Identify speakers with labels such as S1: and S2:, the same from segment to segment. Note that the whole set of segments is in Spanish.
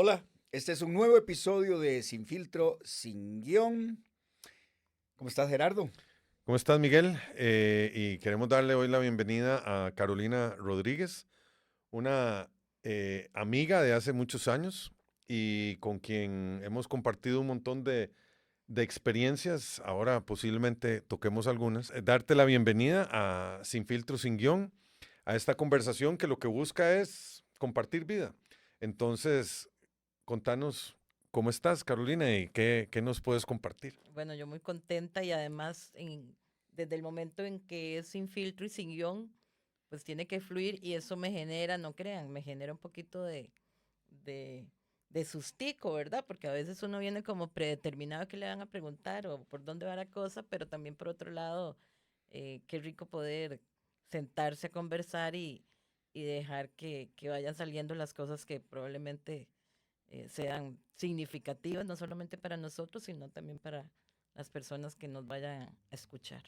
S1: Hola, este es un nuevo episodio de Sin Filtro, Sin Guión. ¿Cómo estás, Gerardo?
S2: ¿Cómo estás, Miguel? Y queremos darle hoy la bienvenida a Carolina Rodríguez, una amiga de hace muchos años y con quien hemos compartido un montón de experiencias. Ahora posiblemente toquemos algunas. Darte la bienvenida a Sin Filtro, Sin Guión, a esta conversación que lo que busca es compartir vida. Entonces, contanos cómo estás, Carolina, y qué nos puedes compartir.
S3: Bueno, yo muy contenta y además desde el momento en que es sin filtro y sin guión, pues tiene que fluir y eso me genera, no crean, me genera un poquito de, de sustico, ¿verdad? Porque a veces uno viene como predeterminado que le van a preguntar o por dónde va la cosa, pero también por otro lado, qué rico poder sentarse a conversar y dejar que vayan saliendo las cosas que probablemente sean significativas, no solamente para nosotros, sino también para las personas que nos vayan a escuchar.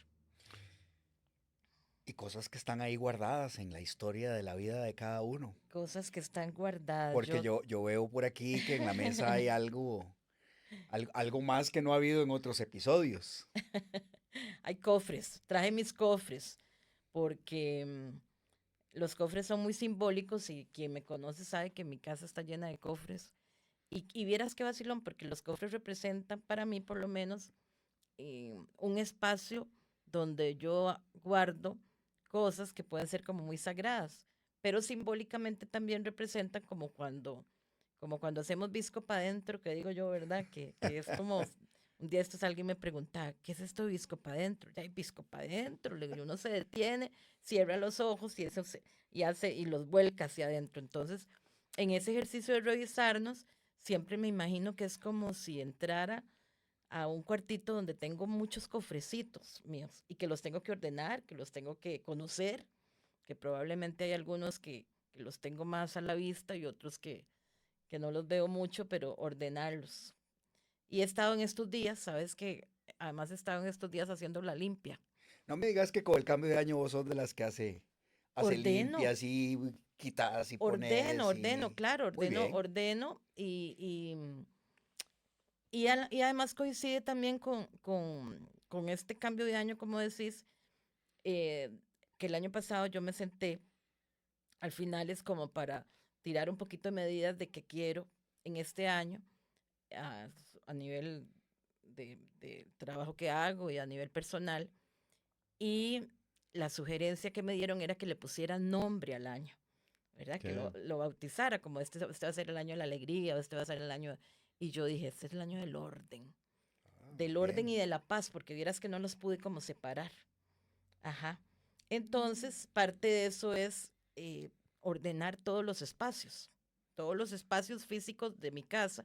S1: Y cosas que están ahí guardadas en la historia de la vida de cada uno.
S3: Cosas que están guardadas.
S1: Porque yo veo por aquí que en la mesa hay algo más que no ha habido en otros episodios.
S3: Hay cofres, traje mis cofres, porque los cofres son muy simbólicos y quien me conoce sabe que mi casa está llena de cofres. Y vieras qué vacilón, porque los cofres representan para mí por lo menos un espacio donde yo guardo cosas que pueden ser como muy sagradas, pero simbólicamente también representan como cuando hacemos visco para adentro, que digo yo, ¿verdad? Que es como, un día estos alguien me preguntaba, ¿qué es esto de visco para adentro? Ya hay visco para adentro, uno se detiene, cierra los ojos y los vuelca hacia adentro. Entonces, en ese ejercicio de revisarnos, siempre me imagino que es como si entrara a un cuartito donde tengo muchos cofrecitos míos y que los tengo que ordenar, que los tengo que conocer, que probablemente hay algunos que los tengo más a la vista y otros que no los veo mucho, pero ordenarlos. Y he estado en estos días, sabes que además he estado en estos días haciendo la limpia.
S1: No me digas que con el cambio de año vos sos de las que hace
S3: Ordeno,
S1: limpias y quitas y pones
S3: ordeno,
S1: y...
S3: claro,
S1: Muy bien.
S3: ordeno y además coincide también con este cambio de año, como decís, eh, que el año pasado yo me senté, al final es como para tirar un poquito de medidas de qué quiero en este año a, a nivel de trabajo que hago y a nivel personal. Y la sugerencia que me dieron era que le pusiera nombre al año, ¿verdad? Que
S2: ¿Qué?
S3: lo bautizara como este va a ser el año de la alegría, o este va a ser el año... Y yo dije, este es el año
S1: Ah, muy
S3: del orden y
S1: bien.
S3: de la paz, porque vieras que no los pude como separar. Ajá. Entonces, parte de eso es ordenar todos los espacios físicos de mi casa,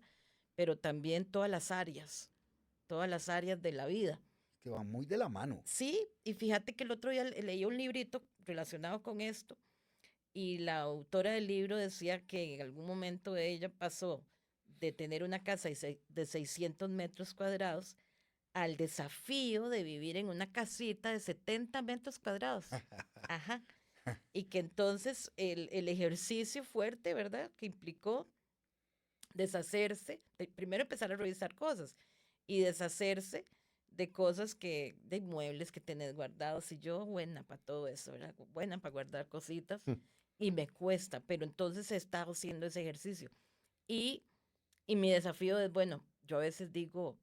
S3: pero también todas las áreas de la vida.
S1: Que van muy de la mano.
S3: Sí, y fíjate que el otro día leí un librito relacionado con esto y la autora del libro decía que en algún momento ella pasó de tener una casa de 600 metros cuadrados al desafío de vivir en una casita de 70 metros cuadrados. Ajá. Y que entonces el ejercicio fuerte, ¿verdad? Que implicó deshacerse, primero empezar a revisar cosas y deshacerse de cosas de muebles que tenés guardados. Y yo, buena para todo eso, ¿verdad? Buena para guardar cositas y me cuesta, pero entonces he estado haciendo ese ejercicio. Y, y mi desafío es, bueno, yo a veces digo,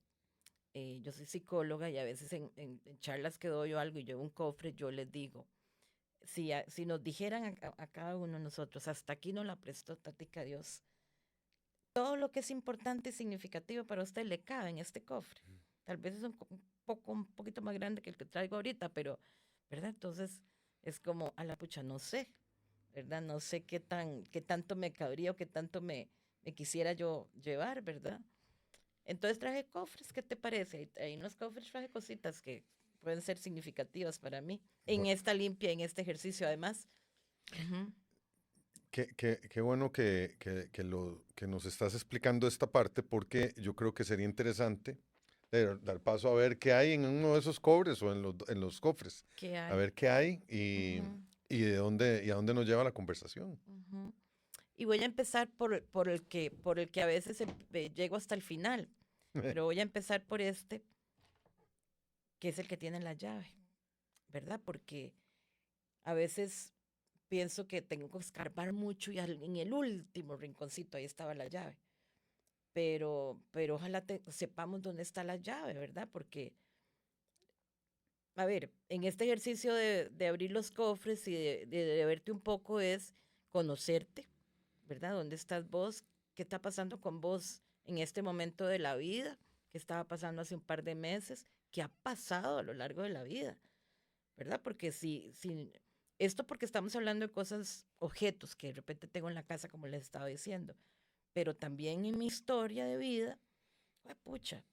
S3: yo soy psicóloga y a veces en charlas que doy o algo y llevo un cofre, yo les digo, si nos dijeran a cada uno de nosotros, hasta aquí no la prestó Tática Dios, todo lo que es importante y significativo para usted le cabe en este cofre. Tal vez es un poquito más grande que el que traigo ahorita, pero, ¿verdad? Entonces es como, a la pucha, no sé, ¿verdad? No sé qué tanto me cabría o qué tanto me quisiera yo llevar, ¿verdad? Entonces traje cofres, ¿qué te parece? Ahí en los cofres traje cositas que pueden ser significativas para mí. En
S2: Bu-
S3: esta limpia, en este ejercicio, además. Ujú.
S2: Qué bueno que nos estás explicando esta parte porque yo creo que sería interesante dar paso a ver qué hay en uno de esos cobres o en los cofres,
S3: ¿Qué
S2: a
S3: hay?
S2: ver qué hay
S3: Ujú,
S2: y de dónde y a dónde nos lleva la conversación.
S3: ujú. Y voy a empezar por el que a veces llego hasta el final. Pero voy a empezar por este, que es el que tiene la llave, ¿verdad? Porque a veces pienso que tengo que escarbar mucho y en el último rinconcito ahí estaba la llave. Pero ojalá sepamos dónde está la llave, ¿verdad? Porque, a ver, en este ejercicio de abrir los cofres y de verte un poco es conocerte, ¿verdad? ¿Dónde estás vos? ¿Qué está pasando con vos en este momento de la vida? ¿Qué estaba pasando hace un par de meses? ¿Qué ha pasado a lo largo de la vida? ¿Verdad? Porque esto porque estamos hablando de cosas, objetos que de repente tengo en la casa, como les estaba diciendo, pero también en mi historia de vida, pucha,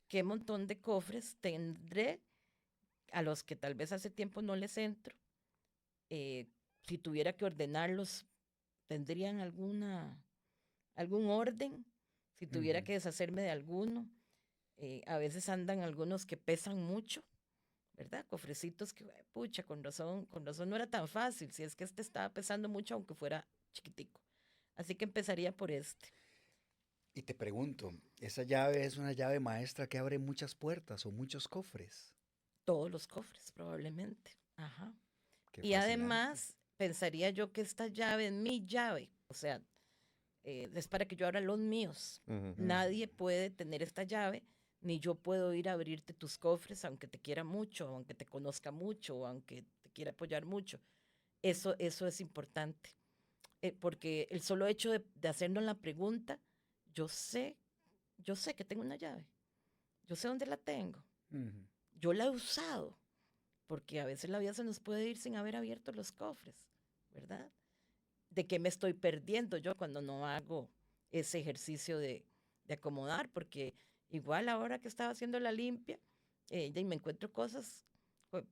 S3: qué montón de cofres tendré a los que tal vez hace tiempo no les entro. Si tuviera que ordenarlos, ¿tendrían algún orden? Si tuviera que deshacerme de alguno, a veces andan algunos que pesan mucho, ¿verdad? Cofrecitos que, pucha, con razón no era tan fácil, si es que este estaba pesando mucho, aunque fuera chiquitico. Así que empezaría por este.
S1: Y te pregunto, ¿esa llave es una llave maestra que abre muchas puertas o muchos cofres?
S3: Todos los cofres, probablemente. Ajá.
S1: Qué
S3: Y
S1: fascinante.
S3: además, pensaría yo que esta llave es mi llave, o sea, es para que yo abra los míos. Nadie puede tener esta llave, ni yo puedo ir a abrirte tus cofres, aunque te quiera mucho, aunque te conozca mucho, o aunque te quiera apoyar mucho. Eso es importante, porque el solo hecho de hacernos la pregunta, yo sé, yo sé que tengo una llave, yo sé dónde la tengo, yo la he usado, porque a veces la vida se nos puede ir sin haber abierto los cofres, ¿verdad? ¿De qué me estoy perdiendo yo cuando no hago ese ejercicio de acomodar? Porque igual ahora que estaba haciendo la limpia, y me encuentro cosas,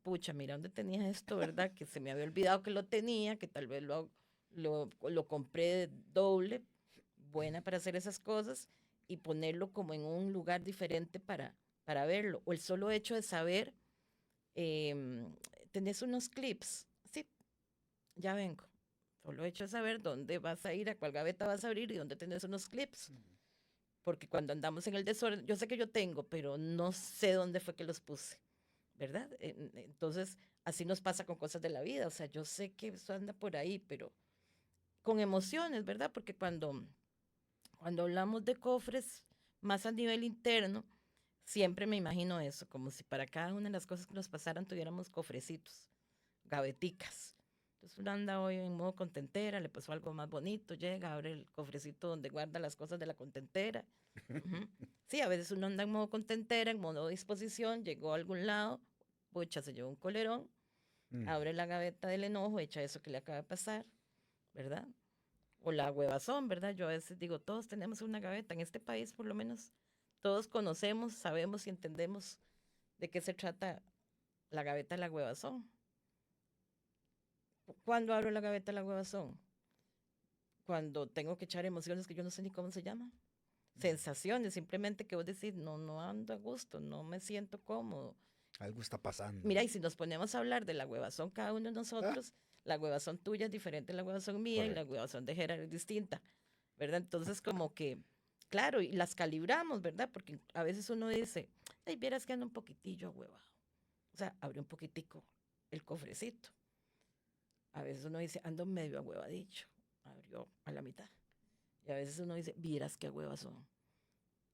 S3: pucha, mira dónde tenía esto, ¿verdad? Que se me había olvidado que lo tenía, que tal vez lo compré doble, buena para hacer esas cosas, y ponerlo como en un lugar diferente para verlo. O el solo hecho de saber, em, tenés unos clips, sí, ya vengo. Solo hecho de saber dónde vas a ir, a cuál gaveta vas a abrir y dónde tenés unos clips. Porque cuando andamos en el desorden, yo sé que yo tengo, pero no sé dónde fue que los puse, ¿verdad? Entonces, así nos pasa con cosas de la vida. O sea, yo sé que eso anda por ahí, pero con emociones, ¿verdad? Porque cuando hablamos de cofres más a nivel interno, siempre me imagino eso, como si para cada una de las cosas que nos pasaran tuviéramos cofrecitos, gaveticas. Entonces uno anda hoy en modo contentera, le pasó algo más bonito, llega, abre el cofrecito donde guarda las cosas de la contentera. Ujú. Sí, a veces uno anda en modo contentera, en modo disposición, llegó a algún lado, pucha, se llevó un colerón, abre la gaveta del enojo, echa eso que le acaba de pasar, ¿verdad? O la huevazón, ¿verdad? Yo a veces digo, todos tenemos una gaveta, en este país por lo menos todos conocemos, sabemos y entendemos de qué se trata la gaveta de la huevazón. ¿Cuándo abro la gaveta de la huevazón? Cuando tengo que echar emociones que yo no sé ni cómo se llaman. Sensaciones, simplemente que vos decís, no ando a gusto, no me siento cómodo.
S1: Algo está pasando.
S3: Mira, y si nos ponemos a hablar de la huevazón cada uno de nosotros, la huevazón tuya es diferente a la huevazón mía y la huevazón de Gerard es distinta, ¿verdad? Entonces, como que, claro, y las calibramos, ¿verdad? Porque a veces uno dice, ay, vieras que ando un poquitillo huevado. O sea, abre un poquitico el cofrecito. A veces uno dice, ando medio ahuevadillo. Abrió a la mitad. Y a veces uno dice, vieras qué huevas son.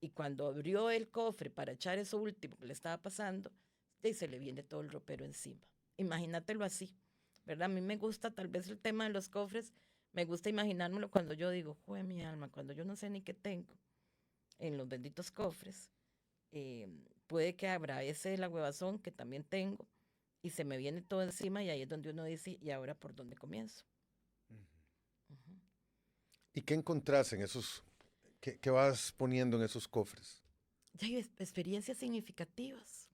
S3: Y cuando abrió el cofre para echar eso último que le estaba pasando, y se le viene todo el ropero encima. Imagínatelo así, ¿verdad? A mí me gusta tal vez el tema de los cofres, me gusta imaginármelo cuando yo digo, jue mi alma, cuando yo no sé ni qué tengo en los benditos cofres, puede que abra ese de la huevazón que también tengo y se me viene todo encima y ahí es donde uno dice, ¿y ahora por dónde comienzo? Ujú.
S2: ¿Y qué encontrás en esos, qué vas poniendo en esos cofres?
S3: Ya hay experiencias significativas,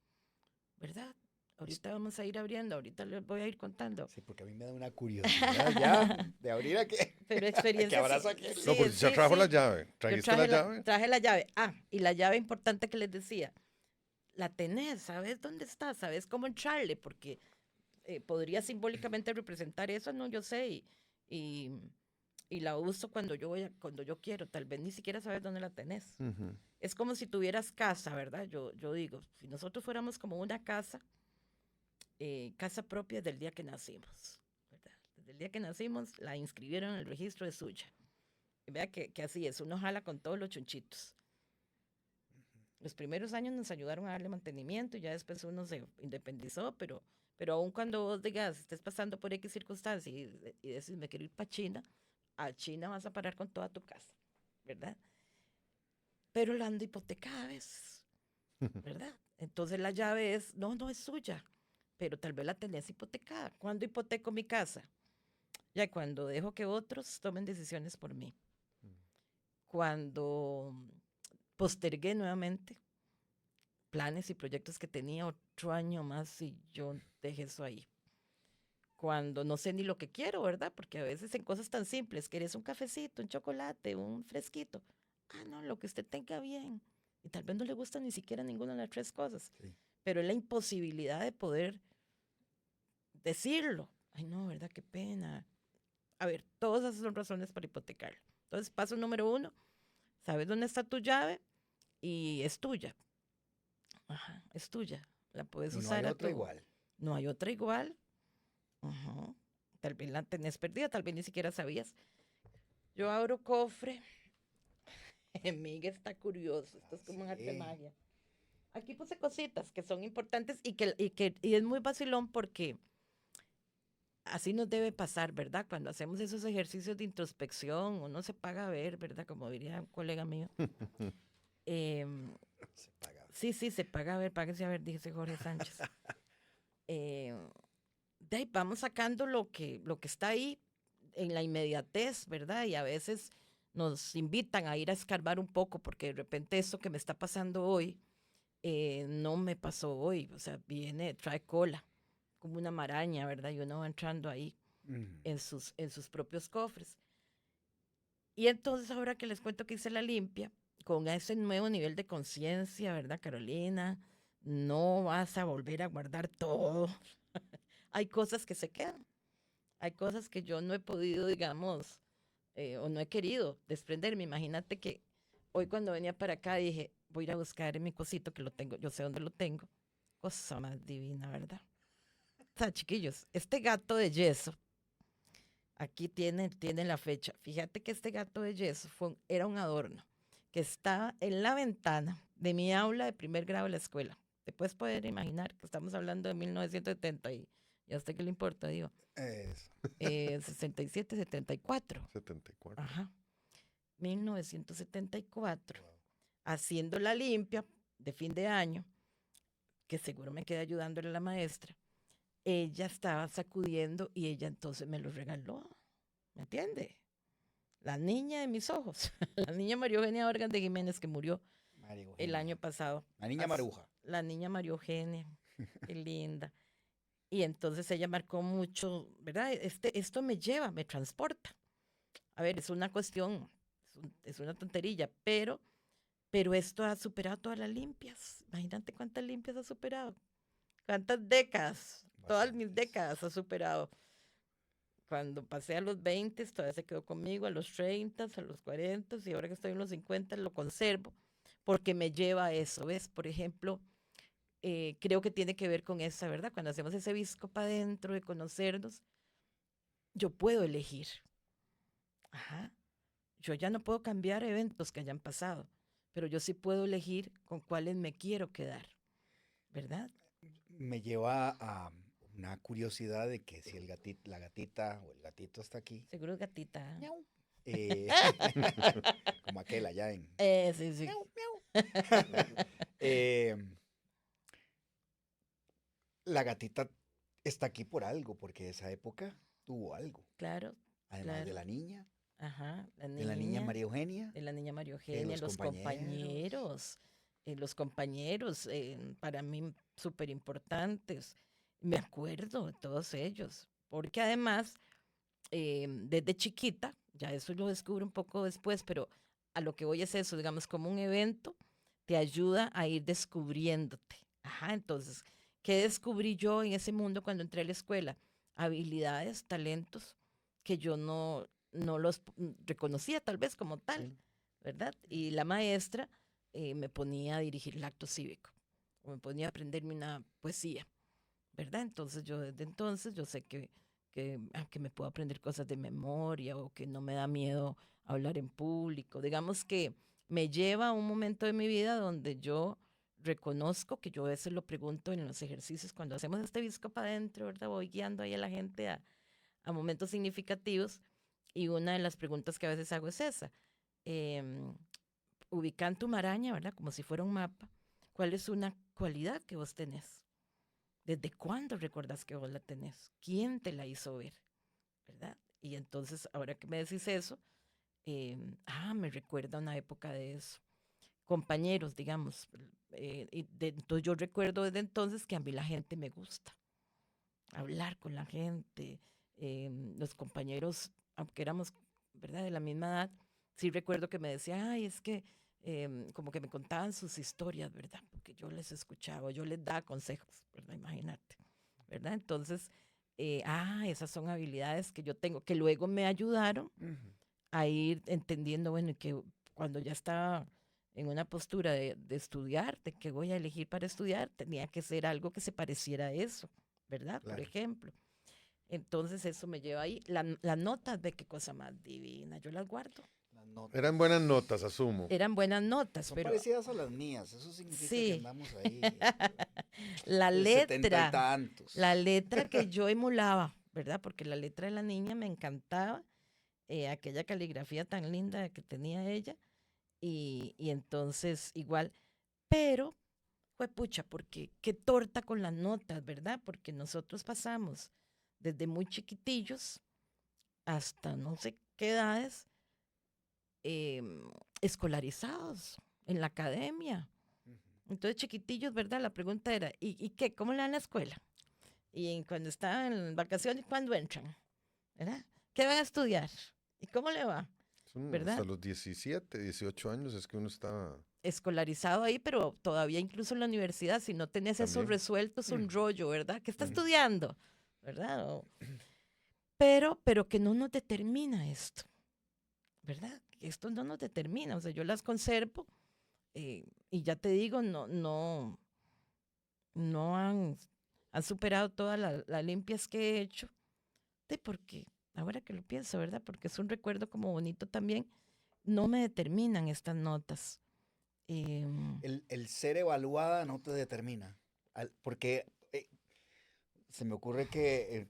S3: ¿verdad? Ahorita vamos a ir abriendo, ahorita les voy a ir contando.
S1: Sí, porque a mí me da una curiosidad ya de abrir a qué.
S3: Pero
S1: ¿Qué
S3: experiencias.
S1: abrazo aquí?
S3: Sí,
S2: No, pues ya
S3: sí,
S2: trajo la
S3: sí.
S2: llave.
S3: Yo
S2: ¿Trajiste la llave?
S3: traje la llave. Ah, y la llave importante que les decía, la tenés, ¿sabes dónde está? ¿Sabes cómo entrarle? Porque podría simbólicamente representar eso, no, yo sé. Y y la uso cuando cuando yo quiero, tal vez ni siquiera sabes dónde la tenés.
S2: Ujú.
S3: Es como si tuvieras casa, ¿verdad? Yo digo, si nosotros fuéramos como una casa, casa propia del día que nacimos, ¿verdad? Desde el día que nacimos la inscribieron en el registro de suya. Y vea que así es, uno jala con todos los chunchitos. Los primeros años nos ayudaron a darle mantenimiento y ya después uno se independizó, pero aun cuando vos digas, estés pasando por X circunstancia y decís, me quiero ir para China, a China vas a parar con toda tu casa, ¿verdad? Pero la ando hipotecada a veces, ¿verdad? Entonces la llave es, no es suya, pero tal vez la tenés hipotecada. ¿Cuándo hipoteco mi casa? Ya cuando dejo que otros tomen decisiones por mí. Cuando postergué nuevamente planes y proyectos que tenía otro año más y yo dejé eso ahí. Cuando no sé ni lo que quiero, ¿verdad? Porque a veces en cosas tan simples, querés un cafecito, un chocolate, un fresquito. Ah, no, lo que usted tenga bien. Y tal vez no le gusta ni siquiera ninguna de las tres cosas.
S1: Sí.
S3: Pero es la imposibilidad de poder decirlo. Ay, no, ¿verdad? Qué pena. A ver, todas esas son razones para hipotecarlo. Entonces, paso número 1, sabes dónde está tu llave y es tuya. Ajá, es tuya. La puedes
S1: Y no hay
S3: usar a
S1: otra
S3: tu...
S1: igual.
S3: No hay otra igual. Ajá. Tal vez la tenés perdida, tal vez ni siquiera sabías. Yo abro cofre. Miguel está curioso. Esto es como un arte de
S1: Sí.
S3: magia. Aquí puse cositas que son importantes y es muy vacilón porque así nos debe pasar, ¿verdad? Cuando hacemos esos ejercicios de introspección, uno se paga a ver, ¿verdad? Como diría un colega mío. Em,
S1: Se paga.
S3: sí, se paga a ver, páguese a ver, dice Jorge Sánchez. Em, de ahí vamos sacando lo que está ahí en la inmediatez, ¿verdad? Y a veces nos invitan a ir a escarbar un poco porque de repente esto que me está pasando hoy no me pasó hoy, o sea, trae cola, como una maraña, ¿verdad? Y uno va entrando ahí
S1: Mm.
S3: en sus propios cofres. Y entonces ahora que les cuento que hice la limpia, con ese nuevo nivel de conciencia, ¿verdad, Carolina? No vas a volver a guardar todo. Hay cosas que se quedan. Hay cosas que yo no he podido, digamos, o no he querido desprenderme. Imagínate que hoy cuando venía para acá dije, voy a ir a buscar mi cosito que lo tengo, yo sé dónde lo tengo. Cosa más divina, ¿verdad? O sea, chiquillos, este gato de yeso, aquí tiene la fecha. Fíjate que este gato de yeso era un adorno que estaba en la ventana de mi aula de primer grado de la escuela. Te puedes poder imaginar que estamos hablando de 1970 y a usted qué le importa, digo.
S1: Eso.
S3: 67, 74.
S2: 74.
S3: Ajá. 1974.
S1: Wow.
S3: Haciendo la limpia de fin de año, que seguro me quedé ayudándole a la maestra. Ella estaba sacudiendo y ella entonces me lo regaló. ¿Me entiende? La niña de mis ojos. La niña María Eugenia Organ de Jiménez que murió
S1: María
S3: el
S1: Eugenia.
S3: año pasado.
S1: La niña Maruja.
S3: La niña María Eugenia. Qué linda. Y entonces ella marcó mucho, ¿verdad? Esto me lleva, me transporta. A ver, es una cuestión, es una tonterilla, pero esto ha superado todas las limpias. Imagínate cuántas limpias ha superado. Cuántas décadas, todas mis
S1: Bastantes.
S3: décadas ha superado. Cuando pasé a los 20, todavía se quedó conmigo, a los 30, a los 40, y ahora que estoy en los 50, lo conservo, porque me lleva a eso, ¿ves? Por ejemplo, creo que tiene que ver con esa, ¿verdad? Cuando hacemos ese visco para adentro de conocernos, yo puedo elegir. Ajá. Yo ya no puedo cambiar eventos que hayan pasado, pero yo sí puedo elegir con cuáles me quiero quedar, ¿verdad?
S1: Me lleva a una curiosidad de que si la gatita o el gatito está aquí,
S3: Seguro es gatita.
S1: miau, eh, como aquel allá en...
S3: Sí, sí.
S1: miau, eh, la gatita está aquí por algo, porque esa época tuvo algo.
S3: Claro,
S1: Además de
S3: claro.
S1: la niña,
S3: Ajá,
S1: de la niña María Eugenia,
S3: de la niña María
S1: de
S3: Eugenia,
S1: los compañeros.
S3: los compañeros, para mí súper importantes. Me acuerdo de todos ellos, porque además, desde chiquita, ya eso lo descubro un poco después, pero a lo que voy es eso, digamos, como un evento te ayuda a ir descubriéndote. Ajá, entonces, ¿qué descubrí yo en ese mundo cuando entré a la escuela? Habilidades, talentos que yo no los reconocía tal vez como tal,
S1: Sí.
S3: ¿verdad? Y la maestra me ponía a dirigir el acto cívico, o me ponía a aprenderme una poesía, ¿verdad? Entonces yo desde entonces yo sé que me puedo aprender cosas de memoria o que no me da miedo hablar en público. Digamos que me lleva a un momento de mi vida donde yo reconozco que yo a veces lo pregunto en los ejercicios cuando hacemos este visco para adentro, ¿verdad? Voy guiando ahí a la gente a momentos significativos y una de las preguntas que a veces hago es esa. em, Ubica en tu maraña, ¿verdad? Como si fuera un mapa. ¿Cuál es una cualidad que vos tenés? ¿Desde cuándo recordás que vos la tenés? ¿Quién te la hizo ver? ¿Verdad? Y entonces, ahora que me decís eso, me recuerda una época de eso. Compañeros, digamos. Entonces yo recuerdo desde entonces que a mí la gente me gusta. Hablar con la gente. Los compañeros, aunque éramos, ¿verdad?, de la misma edad, sí recuerdo que me decían, ay, es que como que me contaban sus historias, ¿verdad? Porque yo les escuchaba, yo les daba consejos, ¿verdad? Imagínate, ¿verdad? Entonces, esas son habilidades que yo tengo, que luego me ayudaron
S1: Ujú.
S3: a ir entendiendo, bueno, y que cuando ya estaba en una postura de estudiar, de qué voy a elegir para estudiar, tenía que ser algo que se pareciera a eso, ¿verdad? Por
S1: Claro.
S3: ejemplo. Entonces eso me lleva ahí. Las notas, de qué cosa más divina, yo las guardo.
S1: Las notas.
S2: Eran buenas notas, asumo.
S3: Eran buenas notas,
S1: Son
S3: pero
S1: parecidas a las mías. Eso significa que
S3: sí,
S1: andamos ahí
S3: la
S1: de 70 y
S3: letra, la
S1: tantos.
S3: letra que yo emulaba, ¿verdad? Porque la letra de la niña me encantaba, aquella caligrafía tan linda que tenía ella, y entonces igual, pero fue pucha, porque qué torta con las notas, ¿verdad? Porque nosotros pasamos desde muy chiquitillos hasta no sé qué edades escolarizados en la academia.
S1: Ujú.
S3: Entonces, chiquitillos, ¿verdad? La pregunta era, ¿y qué? ¿Cómo le dan la escuela? Y cuando estaban en vacaciones, ¿cuándo entran? ¿Verdad? ¿Qué van a estudiar? ¿Y cómo le va?
S2: Hasta
S3: ¿Verdad?
S2: los 17, 18 años es que uno está
S3: Escolarizado ahí, pero todavía incluso en la universidad, si no tenés eso
S2: también.
S3: resuelto, es un
S1: Ujú.
S3: rollo, ¿verdad? ¿Qué está
S2: Ujú.
S3: estudiando? ¿Verdad? Pero que no nos determina esto, ¿verdad? Que esto no nos determina. O sea, yo las conservo y ya te digo, no han superado todas las limpias que he hecho, porque ahora que lo pienso, ¿verdad? Porque es un recuerdo como bonito también, no me determinan estas notas. Em,
S1: El ser evaluada no te determina. Porque se me ocurre que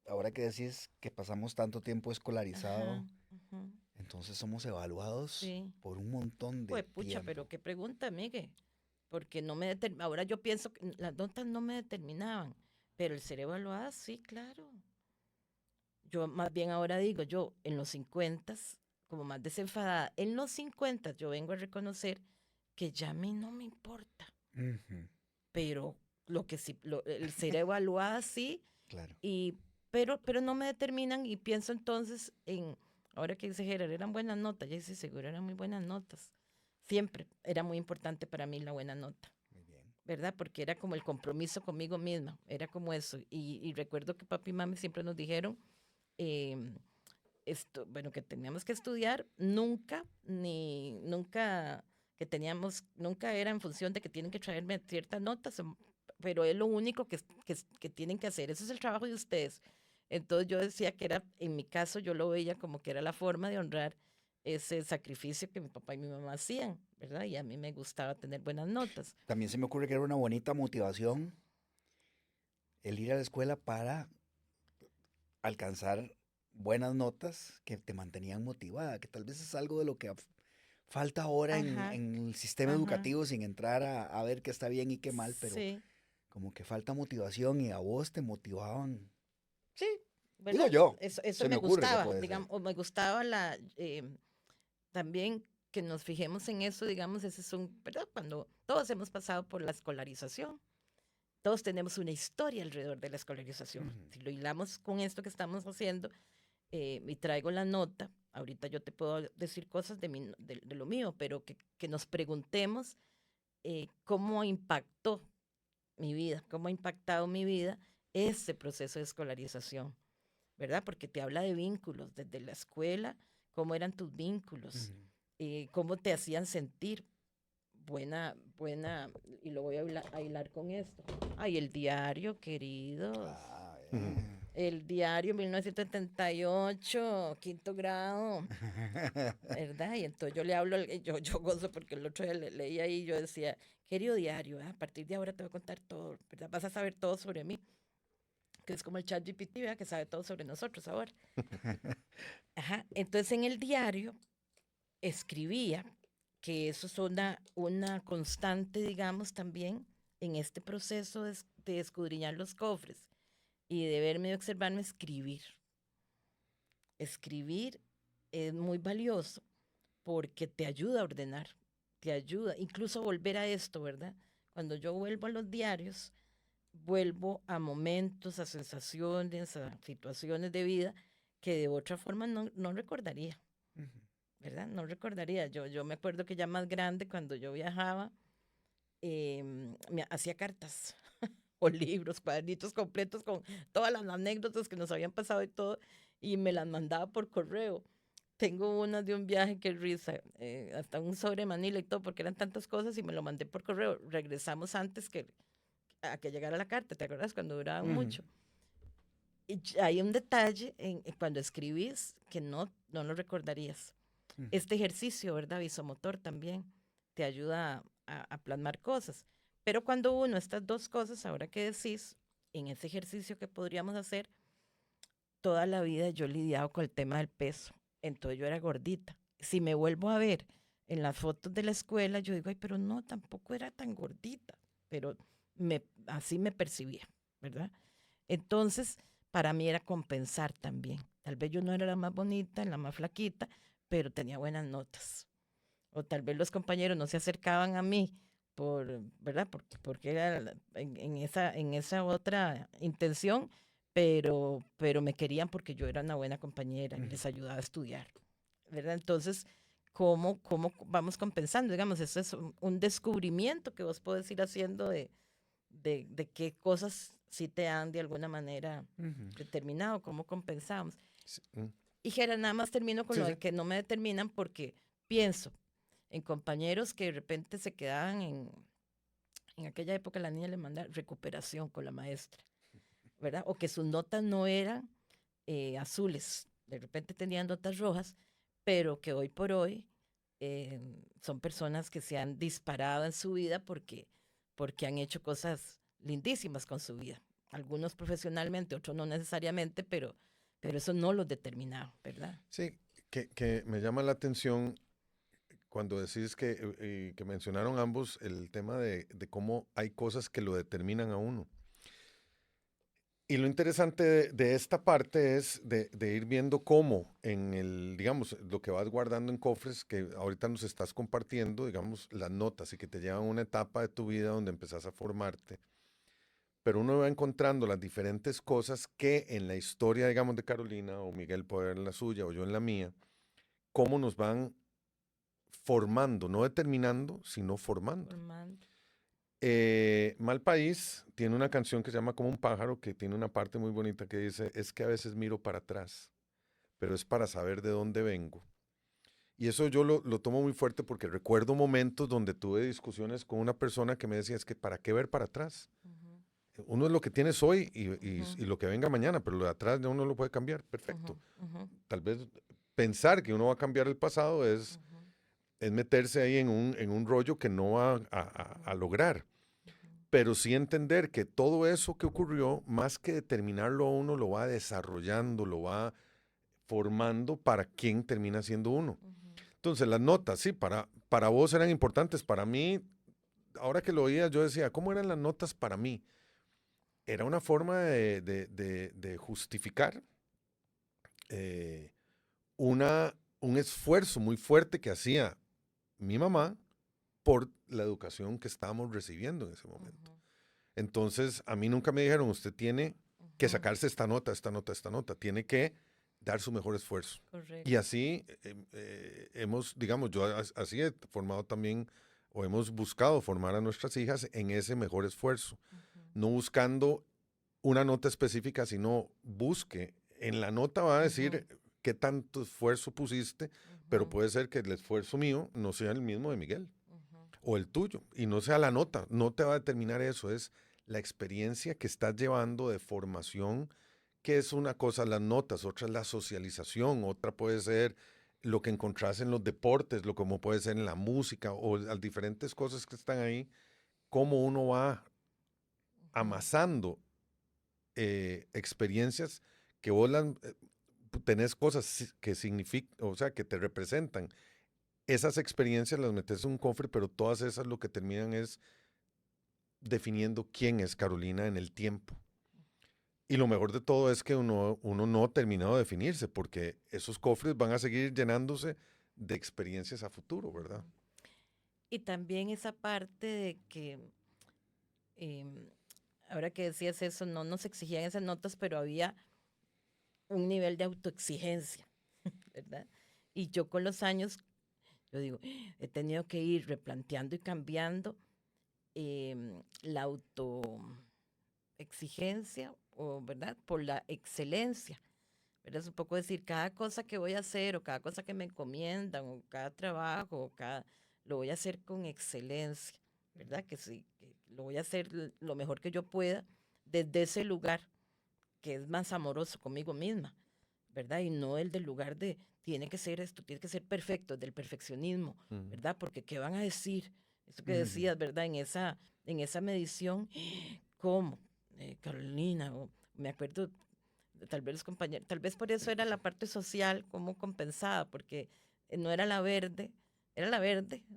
S1: ahora que decís que pasamos tanto tiempo
S3: ajá,
S1: escolarizado,
S3: ujú,
S1: entonces somos evaluados
S3: sí.
S1: por un montón de
S3: Pues pucha,
S1: tiempo.
S3: pero qué pregunta, Miguel. Porque no me ahora yo pienso que las notas no me determinaban, pero el ser evaluada sí, claro. Yo más bien ahora digo, yo en los 50, como más desenfadada, en los 50 yo vengo a reconocer que ya a mí no me importa,
S1: Ujú.
S3: pero lo que sí, el ser evaluada sí,
S1: Claro.
S3: pero no me determinan y pienso entonces en, ahora que dice Gerard, eran buenas notas, ya dice seguro eran muy buenas notas. Siempre era muy importante para mí la buena nota.
S1: Muy bien.
S3: ¿Verdad? Porque era como el compromiso conmigo misma, era como eso. Y recuerdo que papi y mami siempre nos dijeron, em, bueno, que teníamos que estudiar, nunca, que teníamos, nunca era en función de que tienen que traerme ciertas notas, pero es lo único que tienen que hacer, ese es el trabajo de ustedes. Entonces yo decía que era, en mi caso yo lo veía como que era la forma de honrar ese sacrificio que mi papá y mi mamá hacían, ¿verdad? Y a mí me gustaba tener buenas notas.
S1: También se me ocurre que era una bonita motivación el ir a la escuela para alcanzar buenas notas que te mantenían motivada, que tal vez es algo de lo que falta ahora
S3: Ajá,
S1: en el sistema
S3: ajá.
S1: educativo sin entrar a ver qué está bien y qué mal, pero
S3: Sí,
S1: como que falta motivación y a vos te motivaban.
S3: sí,
S1: Digo
S3: ¿verdad?
S1: yo,
S3: Eso
S1: se me
S3: me
S1: ocurre que
S3: gustaba,
S1: puede ser.
S3: digamos, o me gustaba también que nos fijemos en eso, digamos, ese es un, ¿verdad? Cuando todos hemos pasado por la escolarización, todos tenemos una historia alrededor de la escolarización.
S1: Ujú.
S3: Si lo hilamos con esto que estamos haciendo, y traigo la nota, ahorita yo te puedo decir cosas de lo mío, pero que nos preguntemos cómo impactó mi vida, cómo ha impactado mi vida ese proceso de escolarización. ¿verdad? Porque te habla de vínculos, desde la escuela, cómo eran tus vínculos, cómo te hacían sentir. Buena, y lo voy a hilar con esto. Ay, el diario, queridos.
S1: Ah,
S2: Ujú.
S3: El diario 1978, quinto grado, ¿verdad? Y entonces yo le hablo, yo gozo porque el otro día leía ahí y yo decía, querido diario, a partir de ahora te voy a contar todo, ¿verdad? Vas a saber todo sobre mí, que es como el chat GPT, ¿verdad? Que sabe todo sobre nosotros ahora. Ajá. Entonces en el diario escribía que eso es una constante, digamos, también en este proceso de escudriñar los cofres y de verme y observarme escribir. Escribir es muy valioso porque te ayuda a ordenar, te ayuda, incluso a volver a esto, ¿verdad? Cuando yo vuelvo a los diarios, vuelvo a momentos, a sensaciones, a situaciones de vida que de otra forma no recordaría, ¿verdad? No recordaría. Yo me acuerdo que ya más grande, cuando yo viajaba, me hacía cartas o libros, cuadernitos completos con todas las anécdotas que nos habían pasado y todo, y me las mandaba por correo. Tengo una de un viaje que risa, hasta un sobre Manila y todo, porque eran tantas cosas y me lo mandé por correo. Regresamos antes a que llegara la carta, ¿te acuerdas? Cuando duraban mucho. Y hay un detalle cuando escribís que no lo recordarías. Este ejercicio, ¿verdad? Visomotor también te ayuda a plasmar cosas. Pero cuando uno, estas dos cosas, ahora que decís, en ese ejercicio que podríamos hacer, toda la vida yo he lidiado con el tema del peso. Entonces yo era gordita. Si me vuelvo a ver en las fotos de la escuela, yo digo, ay, pero no, tampoco era tan gordita. Pero así me percibía, ¿verdad? Entonces, para mí era compensar también. Tal vez yo no era la más bonita, la más flaquita, pero tenía buenas notas. O tal vez los compañeros no se acercaban a mí ¿verdad? Porque era en esa otra intención, pero me querían porque yo era una buena compañera y les ayudaba a estudiar, ¿verdad? Entonces, ¿cómo vamos compensando? Digamos, eso es un descubrimiento que vos podés ir haciendo de qué cosas sí te han de alguna manera determinado, cómo compensamos.
S2: Sí,
S3: Y Gera, nada más termino con
S2: sí,
S3: lo
S2: sí.
S3: de que no me determinan porque pienso en compañeros que de repente se quedaban en aquella época la niña le manda recuperación con la maestra, ¿verdad? O que sus notas no eran azules, de repente tenían notas rojas, pero que hoy por hoy son personas que se han disparado en su vida porque han hecho cosas lindísimas con su vida. Algunos profesionalmente, otros no necesariamente, pero eso no los determinaba, ¿verdad?
S2: Sí, que me llama la atención cuando decís que mencionaron ambos el tema de cómo hay cosas que lo determinan a uno. Y lo interesante de esta parte es de ir viendo cómo en digamos, lo que vas guardando en cofres, que ahorita nos estás compartiendo, digamos, las notas y que te llevan a una etapa de tu vida donde empezás a formarte. Pero uno va encontrando las diferentes cosas que en la historia, digamos, de Carolina o Miguel puede ver en la suya o yo en la mía, cómo nos van formando, no determinando, sino formando.
S3: Formando.
S2: Mal País tiene una canción que se llama Como un pájaro, que tiene una parte muy bonita que dice, es que a veces miro para atrás, pero es para saber de dónde vengo. Y eso yo lo tomo muy fuerte porque recuerdo momentos donde tuve discusiones con una persona que me decía, es que ¿para qué ver para atrás? Uno es lo que tienes hoy y lo que venga mañana, pero lo de atrás uno lo puede cambiar, perfecto. Tal vez pensar que uno va a cambiar el pasado es meterse ahí en un rollo que no va a lograr. Pero sí entender que todo eso que ocurrió, más que determinarlo a uno, lo va desarrollando, lo va formando para quién termina siendo uno. Entonces, las notas, sí, para vos eran importantes. Para mí, ahora que lo oía, yo decía, ¿cómo eran las notas para mí? Era una forma de justificar eh, un esfuerzo muy fuerte que hacía mi mamá por la educación que estábamos recibiendo en ese momento. Entonces, a mí nunca me dijeron, usted tiene que sacarse esta nota, esta nota, esta nota, tiene que dar su mejor esfuerzo.
S3: Correcto.
S2: Y así hemos, digamos, yo así he formado también, o hemos buscado formar a nuestras hijas en ese mejor esfuerzo. No buscando una nota específica, sino busque en la nota va a decir
S3: Ujú,
S2: qué tanto esfuerzo pusiste, pero
S3: ujú,
S2: puede ser que el esfuerzo mío no sea el mismo de Miguel
S3: ujú.
S2: o el tuyo, y no sea la nota, no te va a determinar eso, es la experiencia que estás llevando de formación, que es una cosa las notas, otra es la socialización, otra puede ser lo que encontrás en los deportes, lo como puede ser en la música o las diferentes cosas que están ahí, cómo uno va
S3: Ujú.
S2: amasando experiencias que vos tenés cosas que significan, o sea, que te representan. Esas experiencias las metes en un cofre, pero todas esas lo que terminan es definiendo quién es Carolina en el tiempo. Y lo mejor de todo es que uno no ha terminado de definirse, porque esos cofres van a seguir llenándose de experiencias a futuro, ¿verdad?
S3: Ujú. Y también esa parte de que, em, ahora que decías eso, no nos exigían esas notas, pero había un nivel de autoexigencia, ¿verdad? Y yo con los años, yo digo, he tenido que ir replanteando y cambiando la autoexigencia, o, ¿verdad? Por la excelencia. ¿Verdad? Es un poco decir, cada cosa que voy a hacer o cada cosa que me encomiendan o cada trabajo lo voy a hacer con excelencia, ¿verdad? Que sí, que lo voy a hacer lo mejor que yo pueda desde ese lugar que es más amoroso conmigo misma, ¿verdad? Y no el del lugar de, tiene que ser esto, tiene que ser perfecto, del perfeccionismo,
S2: Ujú.
S3: ¿verdad? Porque ¿qué van a decir? Eso que
S1: Ujú.
S3: decías, ¿verdad? En esa medición, ¿cómo? Carolina, o me acuerdo, tal vez los compañeros, tal vez por eso era la parte social como compensada, porque no era la verde,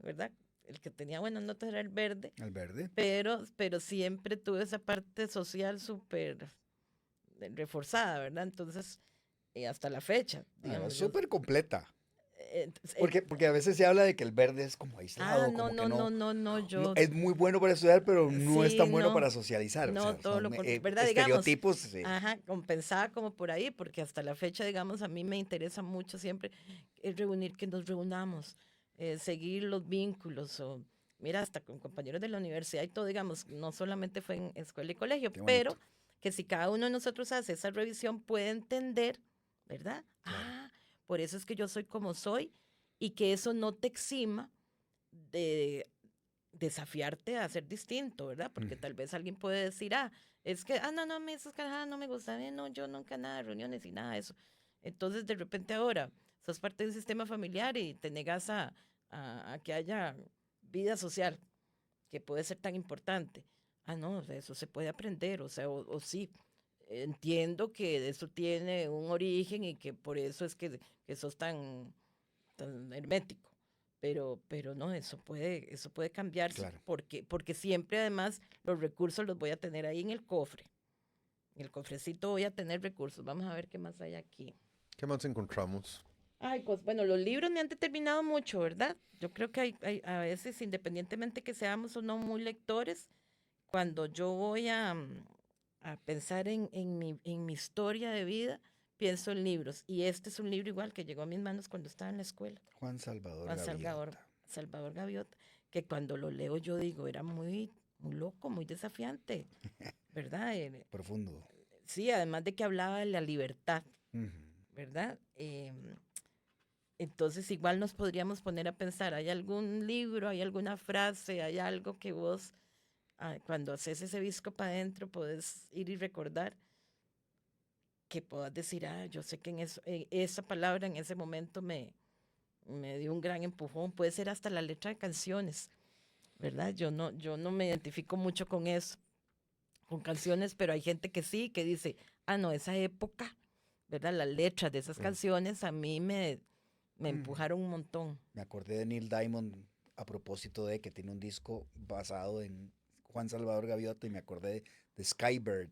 S3: ¿verdad? El que tenía buenas notas era el verde,
S1: El verde.
S3: pero siempre tuve esa parte social súper reforzada, ¿verdad? Entonces, hasta la fecha,
S1: Ah, era
S3: digamos, yo...
S1: súper completa.
S3: entonces,
S1: Porque a veces se habla de que el verde es como aislado,
S3: no,
S1: como que
S3: no, no,
S1: no,
S3: no, no,
S1: no
S3: yo,
S1: es muy bueno para estudiar, pero no es
S3: sí,
S1: tan bueno
S3: no,
S1: para socializar. O
S3: no,
S1: sea,
S3: todo lo
S1: son
S3: contrario, ¿verdad? Digamos,
S1: estereotipos.
S3: ajá, compensada como por ahí, porque hasta la fecha, digamos, a mí me interesa mucho siempre reunir, que nos reunamos, seguir los vínculos, o mira, hasta con compañeros de la universidad y todo, digamos, no solamente fue en escuela y colegio,
S1: Qué bonito.
S3: pero que si cada uno de nosotros hace esa revisión, puede entender, ¿verdad?
S2: Claro.
S3: Ah, por eso es que yo soy como soy, y que eso no te exima de desafiarte a ser distinto, ¿verdad?
S1: Mm.
S3: Porque tal vez alguien puede decir, es que, no, no, esas carajadas no me gustan, no, yo nunca nada de reuniones y nada de eso. Entonces, de repente ahora, sos parte de un sistema familiar y te negas a que haya vida social, que puede ser tan importante. No, o sea, eso se puede aprender, o sea, o sí, entiendo que eso tiene un origen y que por eso es que sos tan hermético. Pero no, eso puede cambiarse
S1: Claro.
S3: porque siempre además los recursos los voy a tener ahí en el cofre. En el cofrecito voy a tener recursos. Vamos a ver qué más hay aquí.
S2: ¿Qué más encontramos?
S3: Ay, bueno, los libros me han determinado mucho, ¿verdad? Yo creo que a veces, independientemente que seamos o no muy lectores, cuando yo voy a pensar en mi historia de vida, pienso en libros. Y este es un libro igual que llegó a mis manos cuando estaba en la escuela.
S1: Juan Salvador
S3: Juan Salvador,
S1: Gaviota.
S3: Salvador Gaviota, que cuando lo leo yo digo, era muy, muy loco, muy desafiante, ¿verdad?
S1: Profundo.
S3: Sí, además de que hablaba de la libertad,
S1: Ujú.
S3: ¿verdad? Entonces igual nos podríamos poner a pensar, ¿hay algún libro, hay alguna frase, hay algo que vos, cuando haces ese visco para adentro, podés ir y recordar, que puedas decir, yo sé que esa palabra en ese momento me dio un gran empujón, puede ser hasta la letra de canciones, ¿verdad? Yo no me identifico mucho con eso, con canciones, pero hay gente que sí, que dice, no, esa época, ¿verdad? Las letras de esas
S2: Sí.
S3: canciones a mí me
S1: Ujú.
S3: empujaron un montón.
S1: Me acordé de Neil Diamond a propósito de que tiene un disco basado en Juan Salvador Gaviota y me acordé de Skybird.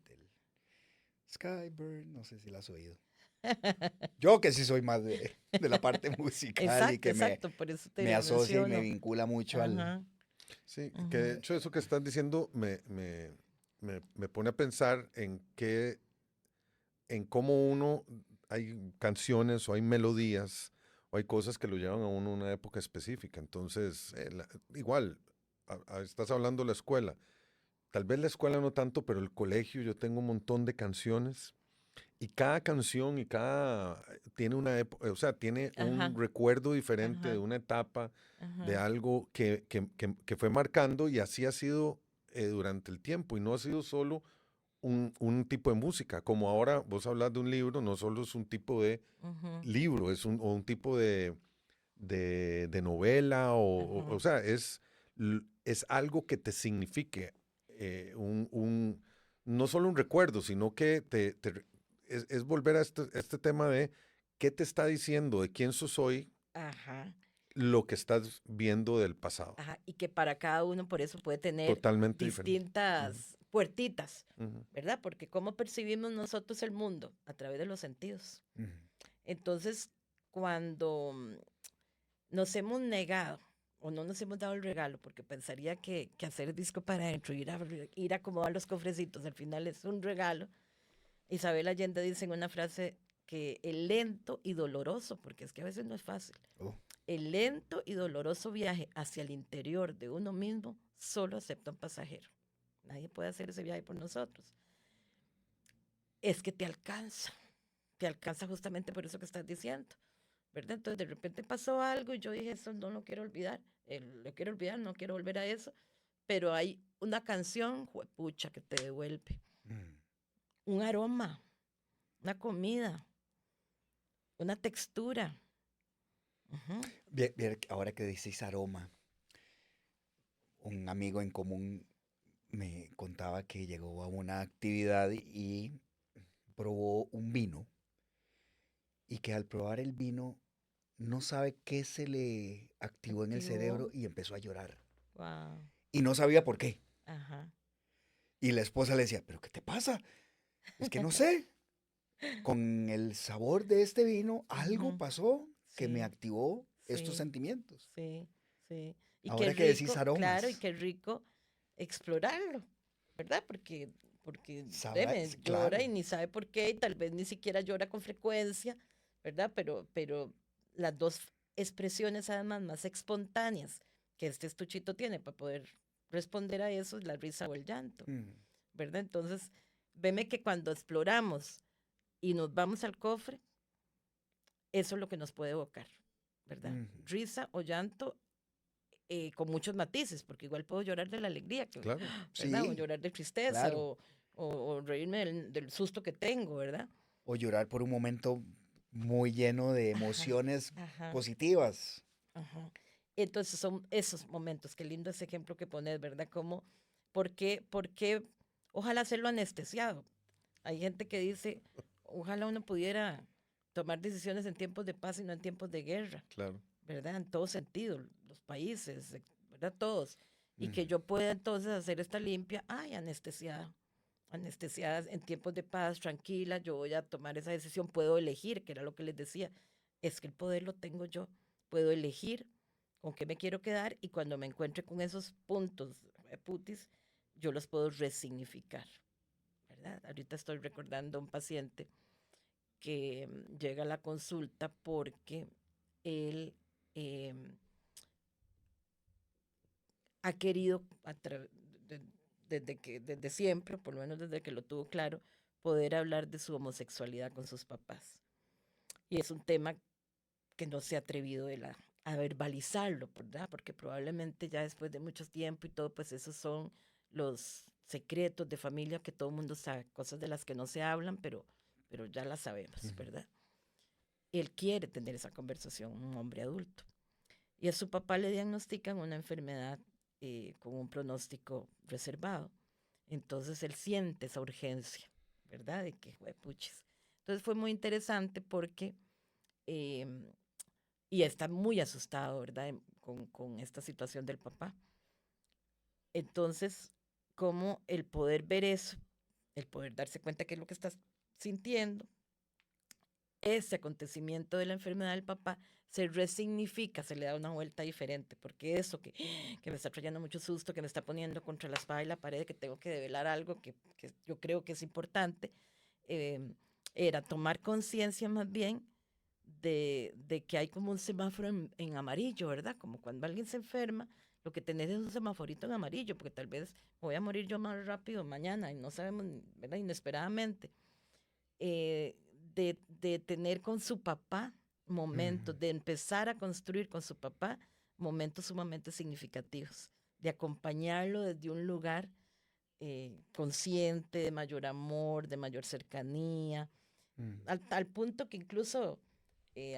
S1: Skybird, no sé si la has oído. Yo que sí soy más de la parte musical y
S3: Exacto,
S1: que
S3: exacto, por eso
S1: me
S3: te
S1: asocia y me
S3: menciono.
S1: vincula mucho al...
S3: Ajá,
S2: Sí, que de
S3: ujú,
S2: hecho eso que estás diciendo me pone a pensar en cómo uno, hay canciones o hay melodías o hay cosas que lo llevan a uno a una época específica. Entonces, igual, estás hablando de la escuela. Tal vez la escuela no tanto, pero el colegio, yo tengo un montón de canciones Y cada canción y cada tiene una época, o sea, tiene
S3: Ajá,
S2: un recuerdo diferente de
S3: ajá,
S2: una etapa, de
S3: ajá.
S2: algo que fue marcando y así ha sido durante el tiempo y no ha sido solo un tipo de música, como ahora vos hablas de un libro, no solo es un tipo de
S3: Ujú,
S2: libro, es un tipo de novela o
S3: ajá,
S2: sea, es algo que te signifique no solo un recuerdo, sino que es volver a este tema de qué te está diciendo, de quién sos hoy,
S3: ajá,
S2: lo que estás viendo del pasado.
S3: ajá. Y que para cada uno por eso puede tener
S2: Totalmente diferente. Ujú,
S3: distintas puertitas,
S2: ujú,
S3: ¿verdad? Porque cómo percibimos nosotros el mundo a través de los sentidos.
S1: Ujú.
S3: Entonces, cuando nos hemos negado o no nos hemos dado el regalo, porque pensaría que hacer disco para adentro, ir a acomodar los cofrecitos, al final es un regalo. Isabel Allende dice en una frase que el lento y doloroso, porque es que a veces no es fácil,
S1: Oh,
S3: el lento y doloroso viaje hacia el interior de uno mismo solo acepta un pasajero. Nadie puede hacer ese viaje por nosotros. Es que te alcanza justamente por eso que estás diciendo, ¿verdad? Entonces de repente pasó algo y yo dije, eso no lo quiero olvidar, lo quiero olvidar, no quiero volver a eso, pero hay una canción, juepucha, que te devuelve,
S1: mm.
S3: un aroma, una comida, una textura. Ujú.
S1: Ahora que decís aroma, un amigo en común me contaba que llegó a una actividad y probó un vino y que al probar el vino no sabe qué se le activó en el
S3: Activó,
S1: cerebro y empezó a llorar.
S3: wow,
S1: Y no sabía por qué.
S3: ajá.
S1: Y la esposa le decía, ¿pero qué te pasa? Es que no sé. Con el sabor de este vino, algo
S3: Ujú.
S1: pasó que me
S3: Sí,
S1: activó estos
S3: sí,
S1: sentimientos.
S3: sí, sí. Y qué
S1: Ahora que decís
S3: rico, claro, y
S1: aromas,
S3: qué rico explorarlo, ¿verdad? Porque
S1: sí,
S3: llora y
S1: claro.
S3: ni sabe por qué, y tal vez ni siquiera llora con frecuencia, ¿verdad? Pero las dos expresiones además más espontáneas que este estuchito tiene para poder responder a eso es la risa o el llanto,
S1: Mm,
S3: ¿verdad? Entonces, veme que cuando exploramos y nos vamos al cofre, eso es lo que nos puede evocar, ¿verdad?
S1: ujú.
S3: Risa o llanto con muchos matices, porque igual puedo llorar de la alegría,
S2: claro.
S3: ¿verdad? O
S1: Sí,
S3: llorar de tristeza
S1: claro.
S3: o reírme del susto que tengo, ¿verdad?
S1: O llorar por un momento muy lleno de
S3: Ajá,
S1: emociones
S3: ajá,
S1: positivas.
S3: ajá. Entonces son esos momentos, qué lindo ese ejemplo que pones, ¿verdad? Como, por qué ojalá hacerlo anestesiado? Hay gente que dice, ojalá uno pudiera tomar decisiones en tiempos de paz y no en tiempos de guerra.
S2: Claro.
S3: ¿Verdad? En todo sentido, los países, ¿verdad? Todos. Y
S1: Ujú,
S3: que yo pueda entonces hacer esta limpia, ay, anestesiada, anestesiada en tiempos de paz, tranquila, yo voy a tomar esa decisión, puedo elegir, que era lo que les decía, es que el poder lo tengo yo, puedo elegir con qué me quiero quedar y cuando me encuentre con esos puntos, putis, yo los puedo resignificar, ¿verdad? Ahorita estoy recordando a un paciente que llega a la consulta porque él em, ha querido, de- desde siempre, por lo menos desde que lo tuvo claro, poder hablar de su homosexualidad con sus papás. Y es un tema que no se ha atrevido él a verbalizarlo, ¿verdad? Porque probablemente ya después de mucho tiempo y todo, pues esos son los secretos de familia que todo el mundo sabe, cosas de las que no se hablan, pero ya las sabemos,
S1: ujú.
S3: ¿verdad? Él quiere tener esa conversación, un hombre adulto. Y a su papá le diagnostican una enfermedad con un pronóstico reservado. Entonces él siente esa urgencia, ¿verdad? De que, puches. Entonces fue muy interesante porque, em, y está muy asustado, ¿verdad? Con esta situación del papá. Entonces, como el poder ver eso, el poder darse cuenta que es lo que estás sintiendo, ese acontecimiento de la enfermedad del papá se resignifica, se le da una vuelta diferente, porque eso que me está trayendo mucho susto, que me está poniendo contra la espada y la pared, que tengo que develar algo que yo creo que es importante, eh, era tomar conciencia más bien de que hay como un semáforo en amarillo, ¿verdad? Como cuando alguien se enferma, lo que tenés es un semaforito en amarillo, porque tal vez voy a morir yo más rápido mañana y no sabemos, ¿verdad? Inesperadamente. eh, de tener con su papá momentos,
S1: Ujú.
S3: de empezar a construir con su papá momentos sumamente significativos, de acompañarlo desde un lugar consciente, de mayor amor, de mayor cercanía,
S1: Mm.
S3: al tal punto que incluso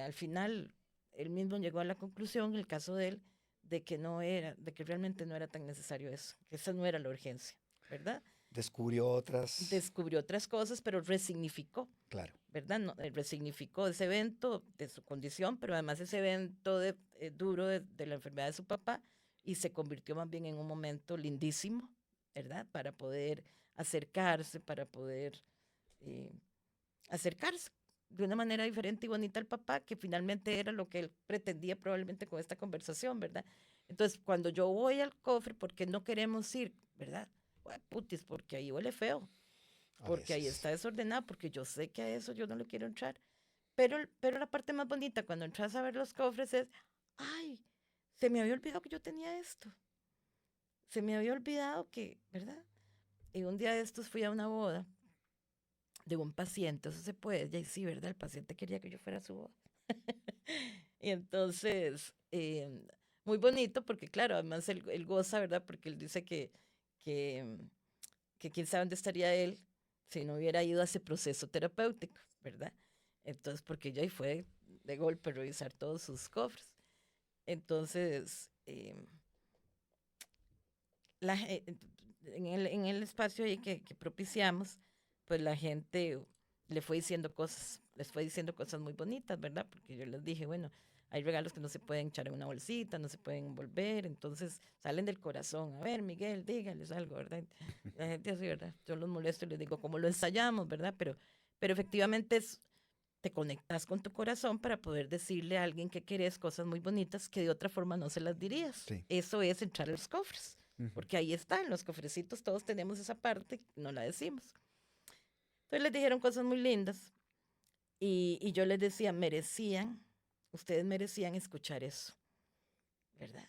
S3: al final él mismo llegó a la conclusión, en el caso de él, de que no era, de que realmente no era tan necesario eso, que esa no era la urgencia, ¿verdad?
S1: Descubrió otras,
S3: Descubrió otras cosas, pero resignificó,
S1: claro.
S3: ¿verdad? No, resignificó ese evento de su condición, pero además ese evento duro de la enfermedad de su papá y se convirtió más bien en un momento lindísimo, ¿verdad? Para poder acercarse, para poder eh, acercarse de una manera diferente y bonita al papá, que finalmente era lo que él pretendía probablemente con esta conversación, ¿verdad? Entonces, cuando yo voy al cofre, porque no queremos ir, ¿verdad? Bueno, putis, porque ahí huele feo,
S1: A
S3: porque ahí
S1: veces.
S3: está desordenado, porque yo sé que a eso yo no le quiero entrar. Pero la parte más bonita cuando entras a ver los cofres es, ay, se me había olvidado que yo tenía esto. Se me había olvidado que, ¿verdad? Y un día de estos fui a una boda de un paciente, eso se puede, ya sí, ¿verdad? El paciente quería que yo fuera a su boda. Y entonces, muy bonito porque, claro, además él goza, ¿verdad? Porque él dice que, que quién sabe dónde estaría él si no hubiera ido a ese proceso terapéutico, ¿verdad? Entonces, porque ella ahí fue de golpe a revisar todos sus cofres. Entonces, la, en el espacio ahí que propiciamos, pues la gente le fue diciendo cosas, les fue diciendo cosas muy bonitas, ¿verdad? Porque yo les dije, bueno, hay regalos que no se pueden echar en una bolsita, no se pueden envolver, entonces salen del corazón. A ver, Miguel, dígales algo, ¿verdad? La gente así, ¿verdad? Yo los molesto y les digo, ¿cómo lo ensayamos, verdad? Pero efectivamente te conectas con tu corazón para poder decirle a alguien que querés cosas muy bonitas que de otra forma no se las dirías.
S1: Sí.
S3: Eso es entrar a los cofres,
S1: Ujú.
S3: porque ahí está, en los cofrecitos todos tenemos esa parte, no la decimos. Entonces les dijeron cosas muy lindas y yo les decía, ustedes merecían escuchar eso, ¿verdad?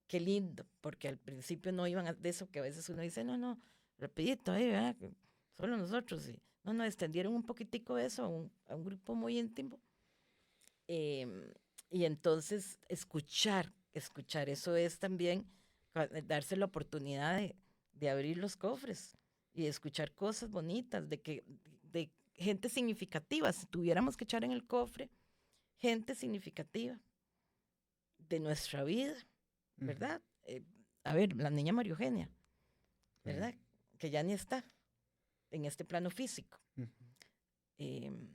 S3: Qué lindo, porque al principio no iban de eso que a veces uno dice, no, no, rapidito, ahí, ¿verdad? Que solo nosotros, y no, no, extendieron un poquitico eso a un grupo muy íntimo. Em, y entonces escuchar, eso es también darse la oportunidad de abrir los cofres y de escuchar cosas bonitas, de gente significativa. Si tuviéramos que echar en el cofre gente significativa de nuestra vida,
S1: Ujú.
S3: ¿verdad? A ver, la niña María Eugenia,
S1: Sí.
S3: ¿verdad? Que ya ni está en este plano físico.
S1: Ujú.
S3: Em,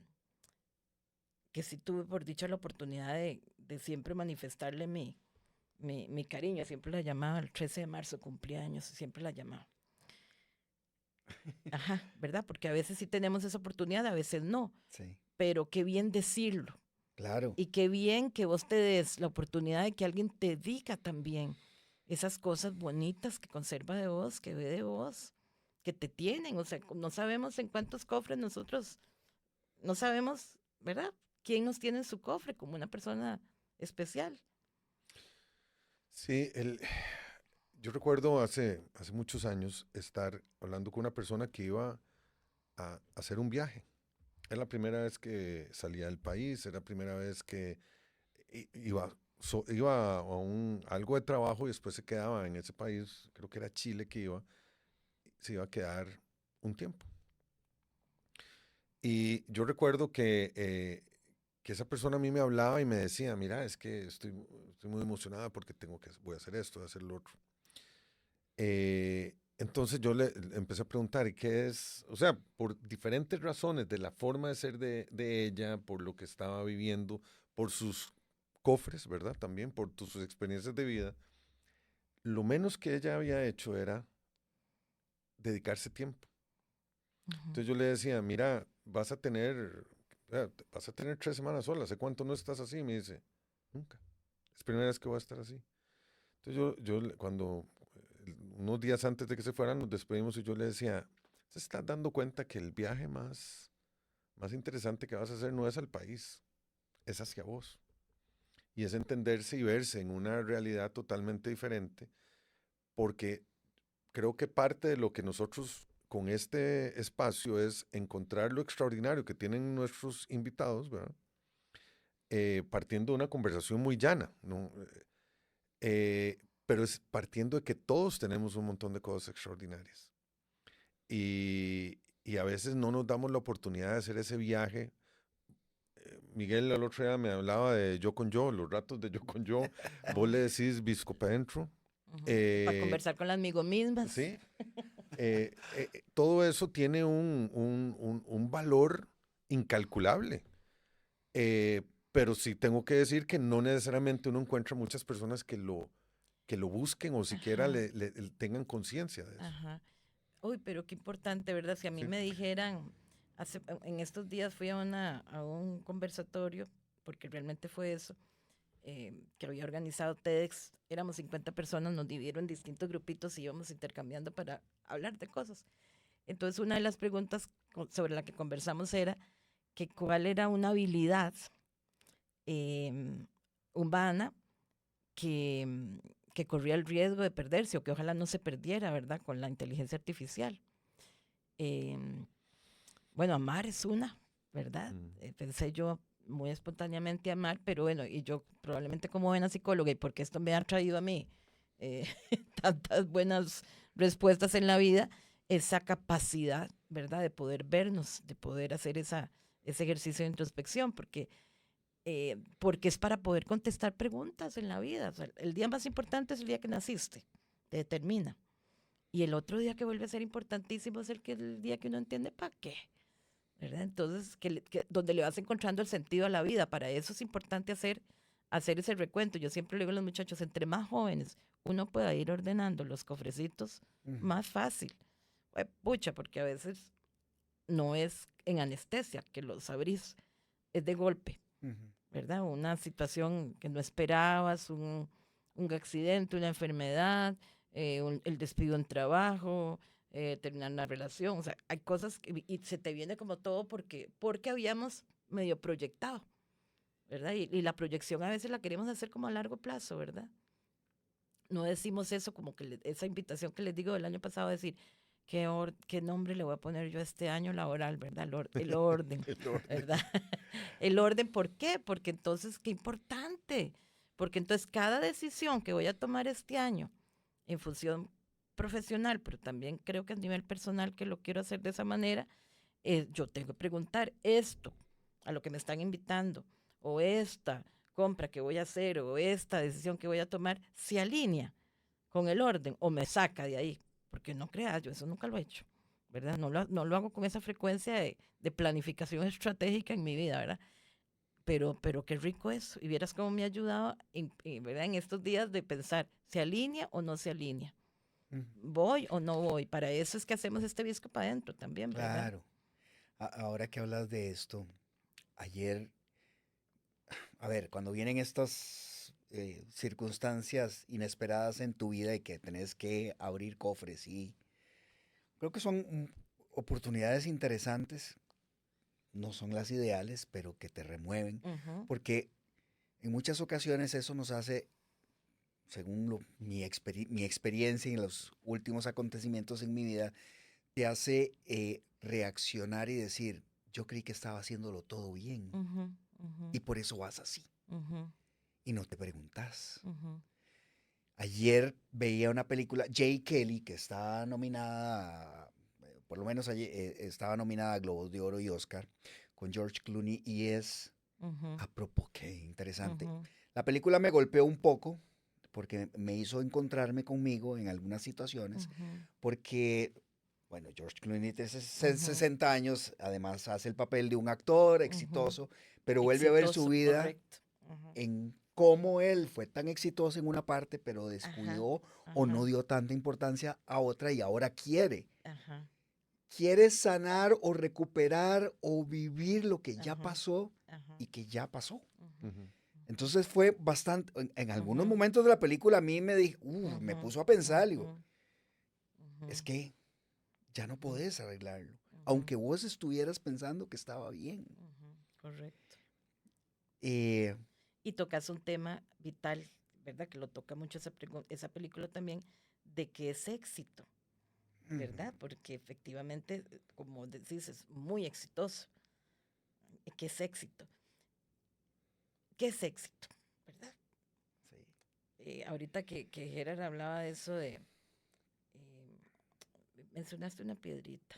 S3: que sí tuve por dicha la oportunidad de siempre manifestarle mi cariño, siempre la llamaba, el 13 de marzo cumplía años, siempre la llamaba. Ajá, ¿verdad? Porque a veces sí tenemos esa oportunidad, a veces no,
S1: Sí.
S3: pero qué bien decirlo.
S1: Claro.
S3: Y qué bien que vos te des la oportunidad de que alguien te diga también esas cosas bonitas que conserva de vos, que ve de vos, que te tienen. O sea, no sabemos en cuántos cofres nosotros, no sabemos, ¿verdad? ¿Quién nos tiene en su cofre como una persona especial?
S2: Sí, yo recuerdo hace muchos años estar hablando con una persona que iba a hacer un viaje. Era la primera vez que salía del país, era la primera vez que iba a algo de trabajo y después se quedaba en ese país, creo que era Chile que iba, se iba a quedar un tiempo. Y yo recuerdo que esa persona a mí me hablaba y me decía, mira, es que estoy muy emocionada porque voy a hacer esto, voy a hacer lo otro. Entonces yo le empecé a preguntar, ¿y qué es? O sea, por diferentes razones de la forma de ser de ella, por lo que estaba viviendo, por sus cofres, ¿verdad? También por sus experiencias de vida, lo menos que ella había hecho era dedicarse tiempo.
S3: Ujú,
S2: Entonces yo le decía, mira, vas a tener 3 semanas sola, ¿hace cuánto no estás así? Me dice, nunca. Es primera vez que voy a estar así. Entonces cuando unos días antes de que se fueran nos despedimos y yo le decía, ¿se está dando cuenta que el viaje más interesante que vas a hacer no es al país, es hacia vos? Y es entenderse y verse en una realidad totalmente diferente, porque creo que parte de lo que nosotros con este espacio es encontrar lo extraordinario que tienen nuestros invitados, ¿verdad? Partiendo de una conversación muy llana, ¿no? Pero es partiendo de que todos tenemos un montón de cosas extraordinarias. Y a veces no nos damos la oportunidad de hacer ese viaje. Miguel el otro día me hablaba de Yo con Yo, los ratos de Yo con Yo. Vos le decís Visco para adentro.
S3: Para conversar con las amigo mismas.
S2: Sí. Todo eso tiene un valor incalculable. Pero sí tengo que decir que no necesariamente uno encuentra muchas personas que lo busquen o siquiera
S3: Ajá.
S2: le tengan conciencia de eso.
S3: Ajá. Uy, pero qué importante, ¿verdad? Si a mí
S2: Sí.
S3: me dijeran, en estos días fui a un conversatorio, porque realmente fue eso, que había organizado TEDx, éramos 50 personas, nos dividieron en distintos grupitos y íbamos intercambiando para hablar de cosas. Entonces, una de las preguntas sobre la que conversamos era que cuál era una habilidad humana que, que corría el riesgo de perderse o que ojalá no se perdiera, ¿verdad? Con la inteligencia artificial. Bueno, amar es una, ¿verdad? Pensé yo muy espontáneamente amar, pero bueno, y yo probablemente como buena psicóloga, y porque esto me ha traído a mí eh, tantas buenas respuestas en la vida, esa capacidad, ¿verdad? De poder vernos, de poder hacer ese ejercicio de introspección, porque es para poder contestar preguntas en la vida. O sea, el día más importante es el día que naciste, te determina. Y el otro día que vuelve a ser importantísimo es el día que uno entiende para qué, ¿verdad? Entonces, donde le vas encontrando el sentido a la vida. Para eso es importante hacer ese recuento. Yo siempre le digo a los muchachos, entre más jóvenes uno pueda ir ordenando los cofrecitos,
S1: Ujú,
S3: más fácil. Pucha, porque a veces no es en anestesia que los abrís, es de golpe,
S1: ujú.
S3: ¿verdad? Una situación que no esperabas, un accidente, una enfermedad, el despido en trabajo, terminar una relación. O sea, hay cosas y se te viene como todo porque habíamos medio proyectado, ¿verdad? Y la proyección a veces la queremos hacer como a largo plazo, ¿verdad? No decimos eso como que esa invitación que les digo del año pasado, decir, ¿qué nombre le voy a poner yo a este año laboral, ¿verdad? El orden,
S2: El orden.
S3: ¿verdad? El orden, ¿por qué? Porque entonces, qué importante. Porque entonces cada decisión que voy a tomar este año en función profesional, pero también creo que a nivel personal que lo quiero hacer de esa manera, yo tengo que preguntar esto a lo que me están invitando, o esta compra que voy a hacer, o esta decisión que voy a tomar, se alinea con el orden o me saca de ahí. Porque no creas, yo eso nunca lo he hecho, ¿verdad? No lo hago con esa frecuencia de planificación estratégica en mi vida, ¿verdad? Pero qué rico eso. Y vieras cómo me ha ayudado ¿verdad? En estos días de pensar, ¿se alinea o no se alinea?
S1: Ujú.
S3: ¿Voy o no voy? Para eso es que hacemos este visco para adentro también, ¿verdad?
S1: Claro. Ahora que hablas de esto, ayer, a ver, cuando vienen estas circunstancias inesperadas en tu vida y que tenés que abrir cofres, y creo que son oportunidades interesantes, no son las ideales, pero que te remueven,
S3: Ujú,
S1: porque en muchas ocasiones eso nos hace, según mi experiencia y los últimos acontecimientos en mi vida, te hace reaccionar y decir, yo creí que estaba haciéndolo todo bien
S3: ujú, ujú,
S1: y por eso vas así
S3: ujú,
S1: y no te preguntas.
S3: ujú,
S1: Ayer veía una película, Jay Kelly, que está nominada, por lo menos estaba nominada a Globos de Oro y Oscar, con George Clooney, y es,
S3: ujú,
S1: a propos, qué interesante.
S3: ujú,
S1: La película me golpeó un poco porque me hizo encontrarme conmigo en algunas situaciones,
S3: ujú,
S1: porque, bueno, George Clooney tiene
S3: ujú,
S1: 60 años, además hace el papel de un actor
S3: ujú.
S1: exitoso, pero vuelve a ver su
S3: Exitoso,
S1: vida
S3: correcto. Ujú.
S1: en cómo él fue tan exitoso en una parte, pero
S3: Ajá,
S1: descuidó o no
S3: ajá,
S1: dio tanta importancia a otra y ahora
S3: ajá,
S1: quiere sanar o recuperar o vivir lo que ya
S3: ajá,
S1: pasó
S3: ajá,
S1: y que ya pasó.
S3: ujú,
S2: Ujú.
S1: Entonces fue bastante, en algunos
S3: ujú,
S1: momentos de la película a mí me dije, me
S3: ujú,
S1: puso a pensar,
S3: ujú,
S1: digo,
S3: ujú,
S1: es que ya no
S3: ujú,
S1: podés arreglarlo,
S3: ujú,
S1: aunque vos estuvieras pensando que estaba bien.
S3: ujú. Correcto.
S1: Eh,
S3: Y tocas un tema vital, ¿verdad? Que lo toca mucho esa película también, de qué es éxito, ¿verdad? Porque efectivamente, como decís, es muy exitoso. ¿Qué es éxito? ¿Qué es éxito? ¿Verdad? Ahorita que Gerard hablaba de eso eh, mencionaste una piedrita.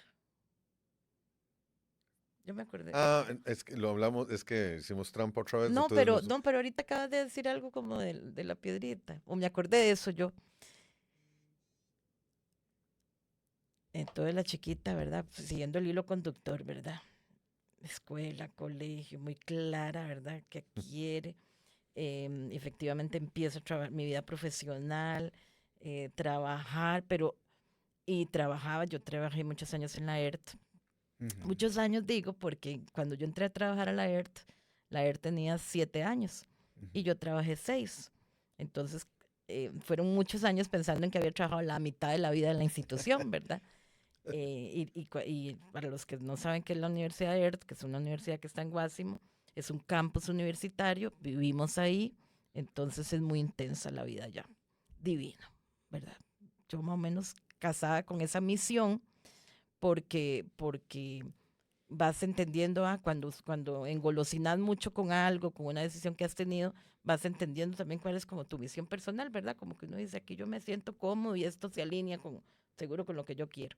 S3: Yo me acordé.
S2: Ah, es que lo hablamos, es que hicimos trampa otra vez,
S3: No,
S2: entonces
S3: pero, no, pero ahorita acabas de decir algo como de la piedrita. O me acordé de eso yo. Entonces la chiquita, ¿verdad? Pues, siguiendo el hilo conductor, ¿verdad? Escuela, colegio, muy clara, ¿verdad? ¿Qué quiere? Efectivamente empiezo a trabajar mi vida profesional, trabajar, yo trabajé muchos años en la ERT. Muchos años digo porque cuando yo entré a trabajar a la ERT tenía 7 años y yo trabajé 6. Entonces, fueron muchos años pensando en que había trabajado la mitad de la vida en la institución, ¿verdad? Y para los que no saben qué es la Universidad ERT, que es una universidad que está en Guásimo, es un campus universitario, vivimos ahí, entonces es muy intensa la vida allá. Divino, ¿verdad? Yo más o menos casada con esa misión porque vas entendiendo, cuando engolosinas mucho con algo, con una decisión que has tenido, vas entendiendo también cuál es como tu visión personal, ¿verdad? Como que uno dice, aquí yo me siento cómodo y esto se alinea seguro con lo que yo quiero.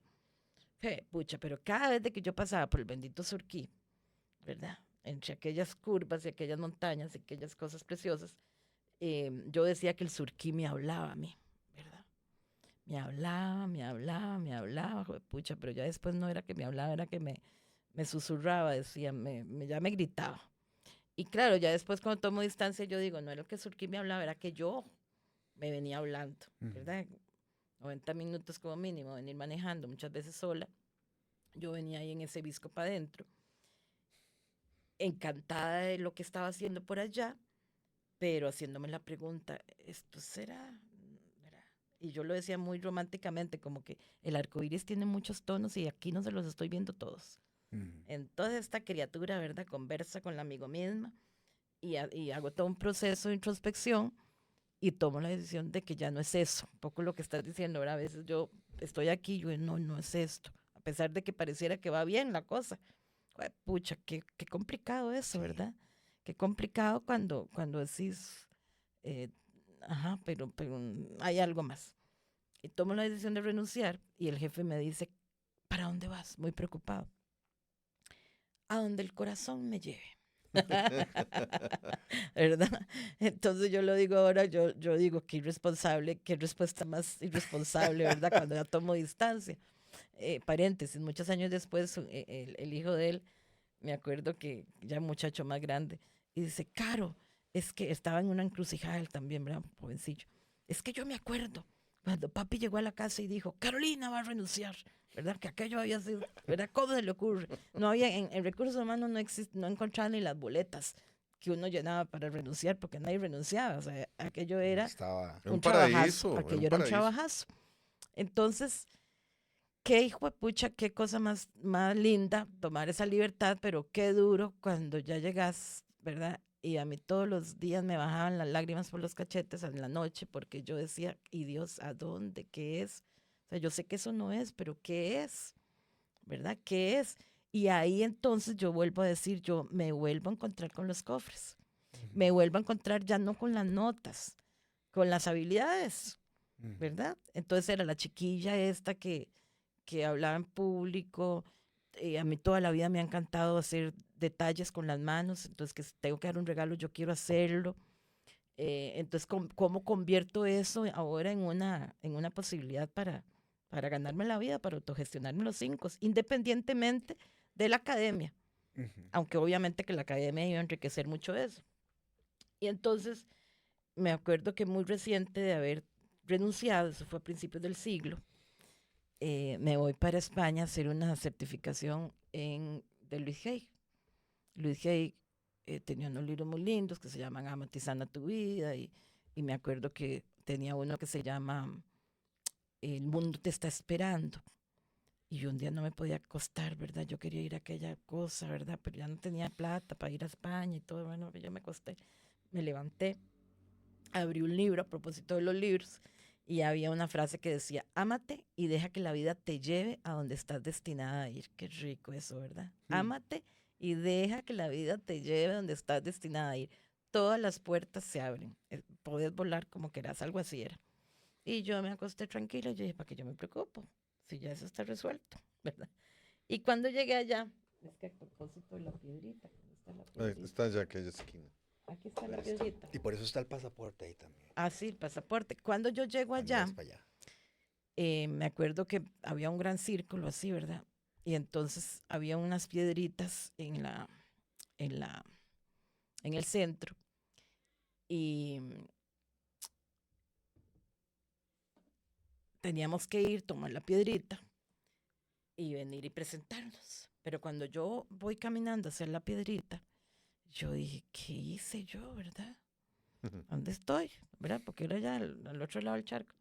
S3: Pucha, pero cada vez de que yo pasaba por el bendito Surquí, ¿verdad? Entre aquellas curvas y aquellas montañas y aquellas cosas preciosas, yo decía que el Surquí me hablaba a mí, ¿verdad? Me hablaba, pucha, pero ya después no era que me hablaba, era que me susurraba, decía, ya me gritaba. Y claro, ya después cuando tomo distancia, yo digo, no era que Surquí me hablaba, era que yo me venía hablando, ¿verdad? 90 minutos como mínimo, venir manejando, muchas veces sola. Yo venía ahí en ese visco para adentro, encantada de lo que estaba haciendo por allá, pero haciéndome la pregunta, ¿esto será? ¿Verdad? Y yo lo decía muy románticamente, como que el arco iris tiene muchos tonos y aquí no se los estoy viendo todos. Entonces esta criatura, ¿verdad? Conversa con la amigo misma y hago todo un proceso de introspección y tomo la decisión de que ya no es eso. Un poco lo que estás diciendo, ¿verdad? A veces yo estoy aquí y yo no es esto. A pesar de que pareciera que va bien la cosa. Pucha, qué complicado eso,
S1: Sí.
S3: ¿verdad? Qué complicado cuando decís, eh, ajá, pero hay algo más. Y tomo la decisión de renunciar y el jefe me dice, ¿para dónde vas? Muy preocupado. A donde el corazón me lleve. ¿Verdad? Entonces yo lo digo ahora, yo digo qué irresponsable, qué respuesta más irresponsable, ¿verdad? Cuando ya tomo distancia. Paréntesis, muchos años después, el hijo de él, me acuerdo que ya muchacho más grande, y dice, Caro, es que estaba en una encrucijada él también, ¿verdad? Jovencillo. Es que yo me acuerdo cuando papi llegó a la casa y dijo, Carolina va a renunciar, ¿verdad? Que aquello había sido, ¿verdad? ¿Cómo se le ocurre? No había, en recursos humanos no encontraban ni las boletas que uno llenaba para renunciar, porque nadie renunciaba, o sea, aquello era
S1: Estaba.
S2: era un
S3: un trabajazo,
S2: paraíso, era un
S3: aquello era un
S2: paraíso.
S3: trabajazo. Entonces, qué hijo de pucha, qué cosa más linda tomar esa libertad, pero qué duro cuando ya llegas, ¿verdad? Y a mí todos los días me bajaban las lágrimas por los cachetes en la noche porque yo decía, y Dios, ¿a dónde? ¿Qué es? O sea, yo sé que eso no es, pero ¿qué es? ¿Verdad? ¿Qué es? Y ahí entonces yo vuelvo a decir, yo me vuelvo a encontrar con los cofres, me vuelvo a encontrar ya no con las notas, con las habilidades, ¿verdad? Entonces era la chiquilla esta que hablaba en público. A mí toda la vida me ha encantado hacer detalles con las manos, entonces que si tengo que dar un regalo, yo quiero hacerlo. Entonces, ¿cómo convierto eso ahora en una posibilidad para ganarme la vida, para autogestionarme los 5, independientemente de la academia? Aunque obviamente que la academia iba a enriquecer mucho eso. Y entonces me acuerdo que muy reciente de haber renunciado, eso fue a principios del siglo, me voy para España a hacer una certificación de Luis Hay. Luis Hay tenía unos libros muy lindos que se llaman Ama y Sana tu Vida y me acuerdo que tenía uno que se llama El mundo te está esperando. Y yo un día no me podía acostar, ¿verdad? Yo quería ir a aquella cosa, ¿verdad? Pero ya no tenía plata para ir a España y todo. Bueno, yo me acosté, me levanté, abrí un libro a propósito de los libros y había una frase que decía, ámate y deja que la vida te lleve a donde estás destinada a ir. Qué rico eso, ¿verdad? Ámate y deja que la vida te lleve a donde estás destinada a ir. Todas las puertas se abren. Podés volar como quieras, algo así era. Y yo me acosté tranquila y yo dije, ¿para qué yo me preocupo? Si ya eso está resuelto, ¿verdad? Y cuando llegué allá, es que a propósito de la piedrita, ¿dónde está la
S2: Ahí
S3: piedrita?
S2: está ya aquella esquina.
S3: Aquí está la
S1: Ahí está.
S3: piedrita.
S1: Y por eso está el pasaporte ahí también.
S3: Ah, sí, el pasaporte. Cuando yo llego
S1: Cuando
S3: allá,
S1: vas para allá.
S3: me acuerdo que había un gran círculo así, ¿verdad? Y entonces había unas piedritas en la, en el centro y teníamos que ir, tomar la piedrita y venir y presentarnos. Pero cuando yo voy caminando hacia la piedrita, yo dije, ¿qué hice yo, verdad? ¿Dónde estoy? ¿Verdad? Porque era allá al otro lado del charco.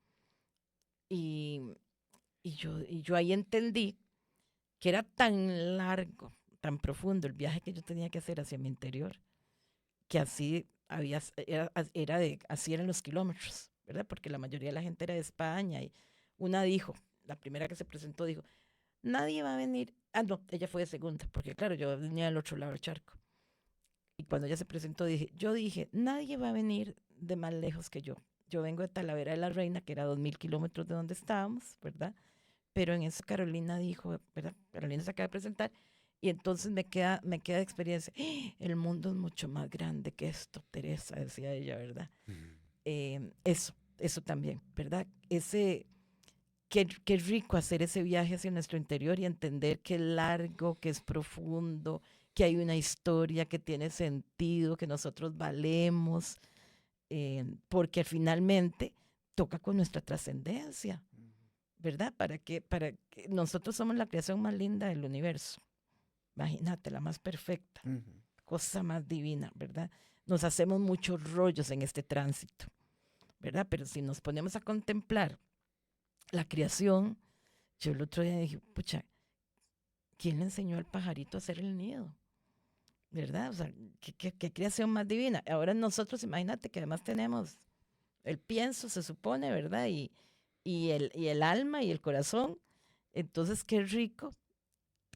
S3: Y, y yo ahí entendí que era tan largo, tan profundo el viaje que yo tenía que hacer hacia mi interior, que así así eran los kilómetros, ¿verdad? Porque la mayoría de la gente era de España y una dijo, la primera que se presentó dijo, nadie va a venir, no, ella fue de segunda, porque claro, yo venía del otro lado del charco. Y cuando ella se presentó, yo dije, nadie va a venir de más lejos que yo. Yo vengo de Talavera de la Reina, que era 2000 kilómetros de donde estábamos, ¿verdad? Pero en eso Carolina dijo, ¿verdad? Carolina se acaba de presentar y entonces me queda de experiencia. El mundo es mucho más grande que esto, Teresa, decía ella, ¿verdad? Eso también, ¿verdad? Qué rico hacer ese viaje hacia nuestro interior y entender que es largo, que es profundo, que hay una historia que tiene sentido, que nosotros valemos, porque finalmente toca con nuestra trascendencia, ¿verdad? Para que nosotros somos la creación más linda del universo. Imagínate, la más perfecta, cosa más divina, ¿verdad? Nos hacemos muchos rollos en este tránsito, ¿verdad? Pero si nos ponemos a contemplar la creación, yo el otro día dije, pucha, ¿quién le enseñó al pajarito a hacer el nido? ¿Verdad? O sea, ¿qué creación más divina? Ahora nosotros, imagínate que además tenemos el pienso, se supone, ¿verdad? Y el alma y el corazón. Entonces, qué rico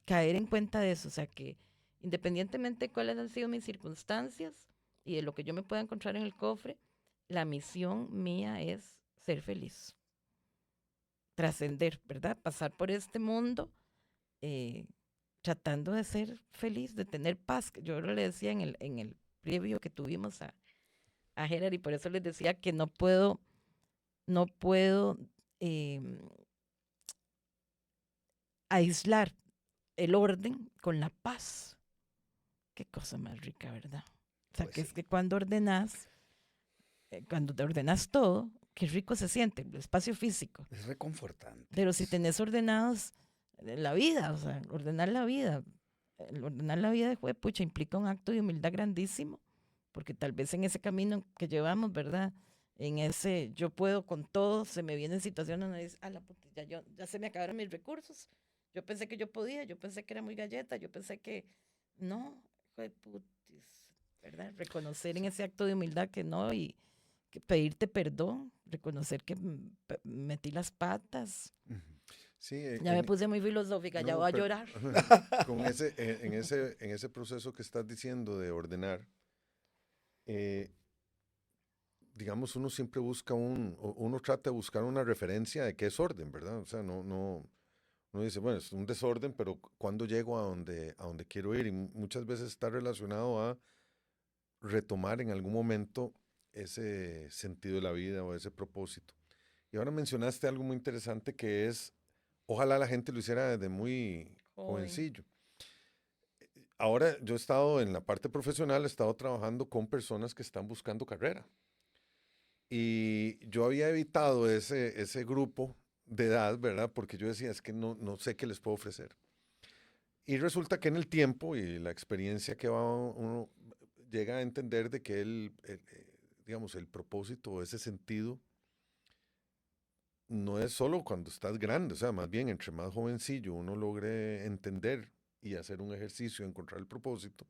S3: caer en cuenta de eso. O sea, que independientemente de cuáles han sido mis circunstancias y de lo que yo me pueda encontrar en el cofre, la misión mía es ser feliz, trascender, ¿verdad? Pasar por este mundo eh, tratando de ser feliz, de tener paz. Yo le decía en el previo que tuvimos a Gerard y por eso les decía que no puedo em, aislar el orden con la paz. Qué cosa más rica, ¿verdad? O sea,
S1: Pues
S3: que es
S1: sí.
S3: que cuando te ordenas todo, qué rico se siente el espacio físico.
S1: Es reconfortante.
S3: Pero si tenés ordenados la vida, o sea, ordenar la vida, el ordenar la vida de juepucha implica un acto de humildad grandísimo, porque tal vez en ese camino que llevamos, ¿verdad? En ese yo puedo con todo, se me vienen situaciones donde dices, la puta, ya se me acabaron mis recursos. Yo pensé que yo podía, yo pensé que era muy galleta, yo pensé que no, jueputis, ¿verdad? Reconocer en ese acto de humildad que no y que pedirte perdón, reconocer que metí las patas.
S1: Ujú.
S2: Sí,
S3: Ya me puse muy filosófica, ya
S2: no,
S3: voy a llorar.
S2: con en ese proceso que estás diciendo de ordenar, digamos, uno siempre busca uno trata de buscar una referencia de qué es orden, ¿verdad? O sea, uno dice, bueno, es un desorden, pero ¿cuándo llego a donde quiero ir? Y muchas veces está relacionado a retomar en algún momento ese sentido de la vida o ese propósito. Y ahora mencionaste algo muy interesante que es, ojalá la gente lo hiciera desde muy
S3: Joven.
S2: jovencillo. Ahora yo he estado en la parte profesional, he estado trabajando con personas que están buscando carrera. Y yo había evitado ese grupo de edad, ¿verdad? Porque yo decía, es que no sé qué les puedo ofrecer. Y resulta que en el tiempo y la experiencia que va uno llega a entender de que digamos, el propósito o ese sentido no es solo cuando estás grande, o sea, más bien entre más jovencillo uno logre entender y hacer un ejercicio, encontrar el propósito,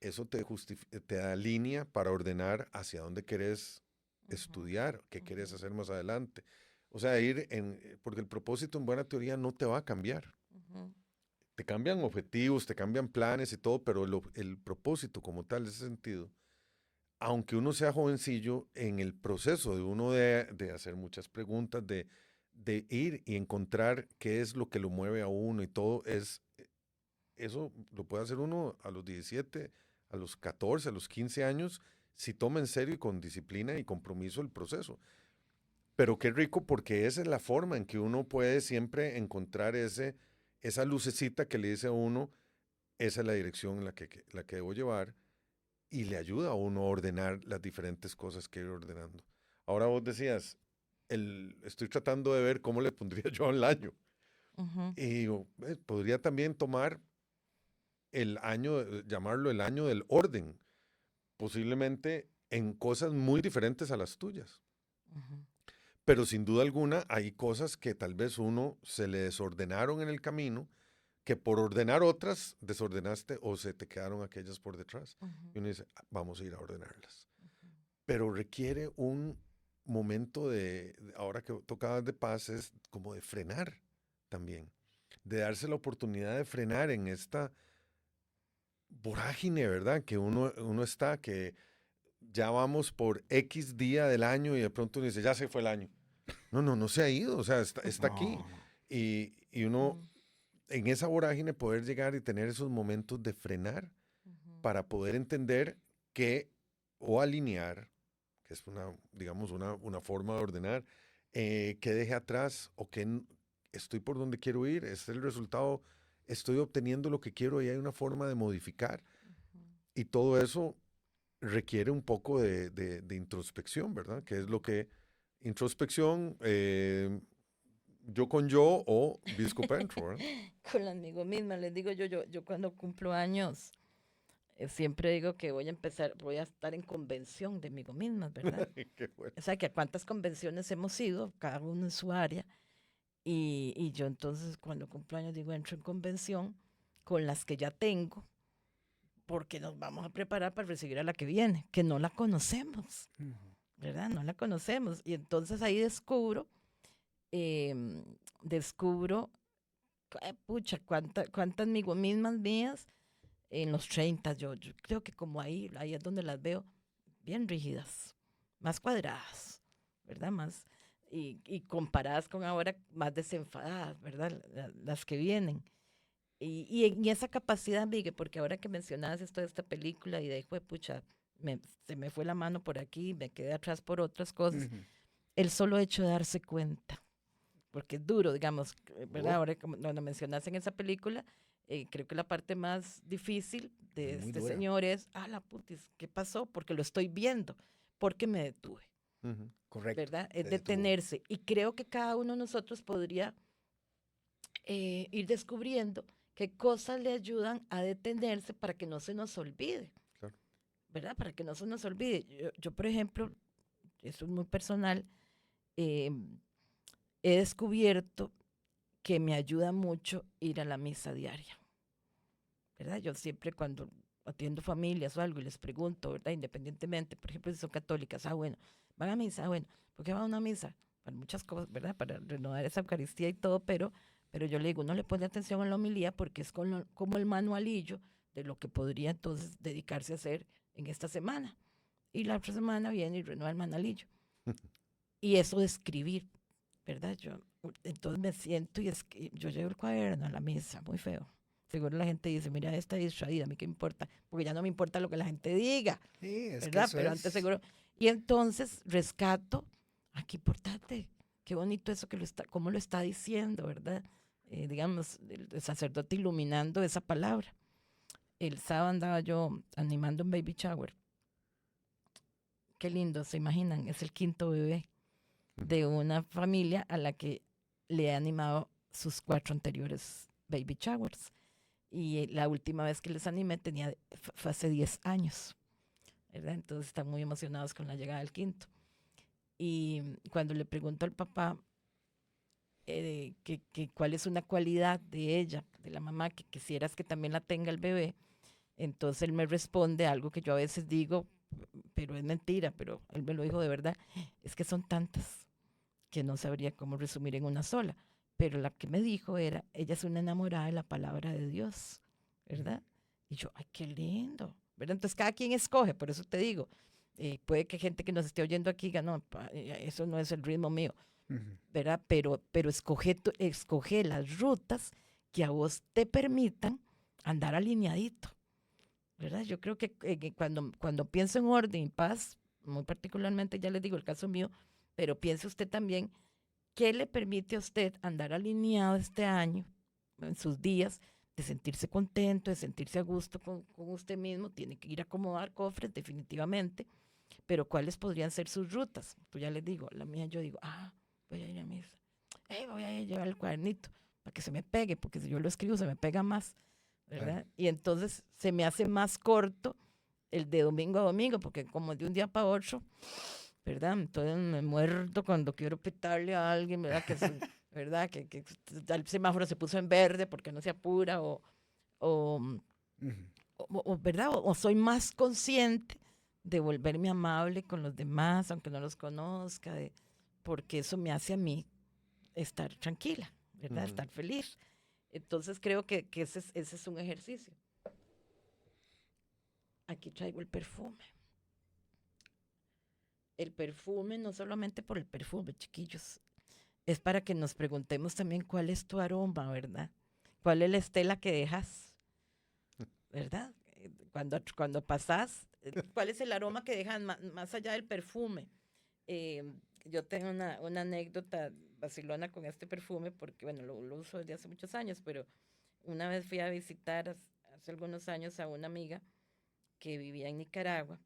S2: eso te da línea para ordenar hacia dónde querés
S3: Ujú,
S2: estudiar, qué querés
S3: ujú.
S2: hacer más adelante. O sea, porque el propósito en buena teoría no te va a cambiar.
S3: Ujú.
S2: Te cambian objetivos, te cambian planes y todo, pero el propósito como tal, ese sentido, aunque uno sea jovencillo, en el proceso de uno de hacer muchas preguntas, de ir y encontrar qué es lo que lo mueve a uno y todo, eso lo puede hacer uno a los 17, a los 14, a los 15 años, si toma en serio y con disciplina y compromiso el proceso. Pero qué rico porque esa es la forma en que uno puede siempre encontrar esa lucecita que le dice a uno, esa es la dirección en la que debo llevar y le ayuda a uno a ordenar las diferentes cosas que ir ordenando. Ahora vos decías, estoy tratando de ver cómo le pondría yo al año.
S3: Ujú.
S2: Y digo, podría también tomar el año, llamarlo el año del orden, posiblemente en cosas muy diferentes a las tuyas.
S3: Ujú.
S2: Pero sin duda alguna hay cosas que tal vez uno se le desordenaron en el camino, que por ordenar otras desordenaste o se te quedaron aquellas por detrás.
S3: Ujú.
S2: Y uno dice, "Ah, vamos a ir a ordenarlas." Pero requiere un momento ahora que tocabas de paz, es como de frenar también, de darse la oportunidad de frenar en esta vorágine, ¿verdad? Que uno está, que ya vamos por X día del año y de pronto uno dice, ya se fue el año. No, no, no se ha ido, o sea, está aquí.
S1: No, no.
S2: Y uno,
S3: Ujú.
S2: en esa vorágine, poder llegar y tener esos momentos de frenar
S3: Ujú.
S2: para poder entender que, o alinear, que es digamos, una forma de ordenar, que deje atrás o que estoy por donde quiero ir, este es el resultado, estoy obteniendo lo que quiero y hay una forma de modificar. Y todo eso requiere un poco de introspección, ¿verdad? Que es lo que introspección, yo con yo o Visco Pentro, ¿verdad?
S3: Con la amigo misma, les digo yo cuando cumplo años, siempre digo que voy a estar en convención de amigo mismas, ¿verdad?
S2: Qué bueno.
S3: O sea, que a cuántas convenciones hemos ido, cada uno en su área, y yo entonces cuando cumplo años digo, entro en convención con las que ya tengo, porque nos vamos a preparar para recibir a la que viene, que no la conocemos,
S1: Ujú.
S3: ¿verdad? No la conocemos. Y entonces ahí descubro, pucha, cuántas amigo mismas mías en los 30, yo creo que como ahí es donde las veo bien rígidas, más cuadradas, ¿verdad? Y comparadas con ahora, más desenfadadas, ¿verdad? Las que vienen. Y esa capacidad, Miguel, porque ahora que mencionabas esto de esta película y de, pucha, se me fue la mano por aquí, me quedé atrás por otras cosas,
S1: Ujú.
S3: el solo hecho de darse cuenta, porque es duro, digamos, ¿verdad?
S2: Oh,
S3: Ahora, como cuando mencionas en esa película, creo que la parte más difícil de
S1: Muy
S3: este
S1: dura.
S3: señor es, la putis, ¿qué pasó? Porque lo estoy viendo, porque me detuve,
S2: ujú.
S1: Correcto.
S3: ¿verdad? Es
S1: Se detuvo.
S3: detenerse. Y creo que cada uno de nosotros podría ir descubriendo qué cosas le ayudan a detenerse para que no se nos olvide,
S2: Claro.
S3: ¿verdad? Para que no se nos olvide. Yo, por ejemplo, eso es muy personal, eh, he descubierto que me ayuda mucho ir a la misa diaria, ¿verdad? Yo siempre cuando atiendo familias o algo y les pregunto, ¿verdad? Independientemente, por ejemplo, si son católicas, bueno, van a misa, bueno, ¿por qué van a una misa? Para muchas cosas, ¿verdad? Para renovar esa Eucaristía y todo, pero yo le digo, no le pone atención a la homilía porque es como el manualillo de lo que podría entonces dedicarse a hacer en esta semana. Y la otra semana viene y renueva el manualillo. Y eso de escribir, ¿verdad? Entonces me siento yo llevo el cuaderno a la misa, muy feo. Seguro la gente dice, mira, esta distraída, a mí qué importa, porque ya no me importa lo que la gente diga,
S1: Sí, es que
S3: ¿verdad?
S1: eso
S3: Pero antes
S1: es.
S3: seguro. Y entonces rescato, qué importante, qué bonito eso cómo lo está diciendo, ¿verdad? Digamos, el sacerdote iluminando esa palabra. El sábado andaba yo animando un baby shower. Qué lindo, se imaginan, es el quinto bebé de una familia a la que le he animado sus 4 anteriores baby showers. Y la última vez que les animé fue hace 10 años, ¿verdad? Entonces están muy emocionados con la llegada del quinto. Y cuando le pregunto al papá cuál es una cualidad de ella, de la mamá, que quisieras que también la tenga el bebé, entonces él me responde algo que yo a veces digo, pero es mentira, pero él me lo dijo de verdad, es que son tantas que no sabría cómo resumir en una sola. Pero la que me dijo era, ella es una enamorada de la palabra de Dios, ¿verdad? Y yo, ay, qué lindo, ¿verdad? Entonces cada quien escoge, por eso te digo, puede que gente que nos esté oyendo aquí diga, no, eso no es el ritmo mío,
S1: Ujú.
S3: ¿verdad? Pero escoge las rutas que a vos te permitan andar alineadito, ¿verdad? Yo creo que cuando pienso en orden y paz, muy particularmente, ya les digo el caso mío, pero piense usted también, ¿qué le permite a usted andar alineado este año, en sus días, de sentirse contento, de sentirse a gusto con usted mismo? Tiene que ir a acomodar cofres, definitivamente, pero ¿cuáles podrían ser sus rutas? Pues ya les digo, la mía yo digo, voy a ir a misa, voy a llevar el cuadernito para que se me pegue, porque si yo lo escribo se me pega más,
S1: Claro.
S3: ¿verdad? Y entonces se me hace más corto el de domingo a domingo, porque como de un día para otro, ¿verdad? Entonces me muerto cuando quiero pitarle a alguien, ¿verdad? ¿Verdad? Que el semáforo se puso en verde porque no se apura, o,
S1: Ujú.
S3: ¿verdad? O soy más consciente de volverme amable con los demás, aunque no los conozca, porque eso me hace a mí estar tranquila, ¿verdad?
S2: Ujú.
S3: Estar feliz. Entonces creo que ese es un ejercicio. Aquí traigo el perfume. El perfume, no solamente por el perfume, chiquillos, es para que nos preguntemos también cuál es tu aroma, ¿verdad? ¿Cuál es la estela que dejas, ¿verdad? Cuando pasás, ¿cuál es el aroma que dejas más allá del perfume? Yo tengo una anécdota vacilona con este perfume, porque, bueno, lo uso desde hace muchos años, pero una vez fui a visitar hace algunos años a una amiga que vivía en Nicaragua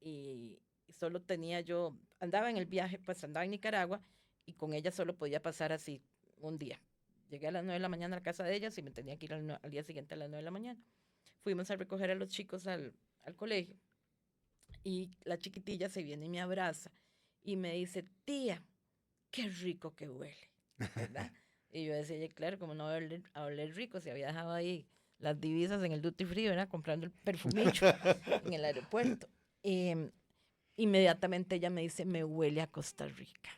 S3: y solo tenía yo, andaba en el viaje, pues andaba en Nicaragua y con ella solo podía pasar así un día. Llegué a las 9 de la mañana a la casa de ellas y me tenía que ir al día siguiente a las 9 de la mañana. Fuimos a recoger a los chicos al colegio y la chiquitilla se viene y me abraza y me dice, tía, qué rico que huele, ¿verdad? Y yo decía, claro, como no va a oler rico, si había dejado ahí las divisas en el duty free, ¿verdad? Comprando el perfumillo en el aeropuerto. Em, Inmediatamente ella me dice, me huele a Costa Rica,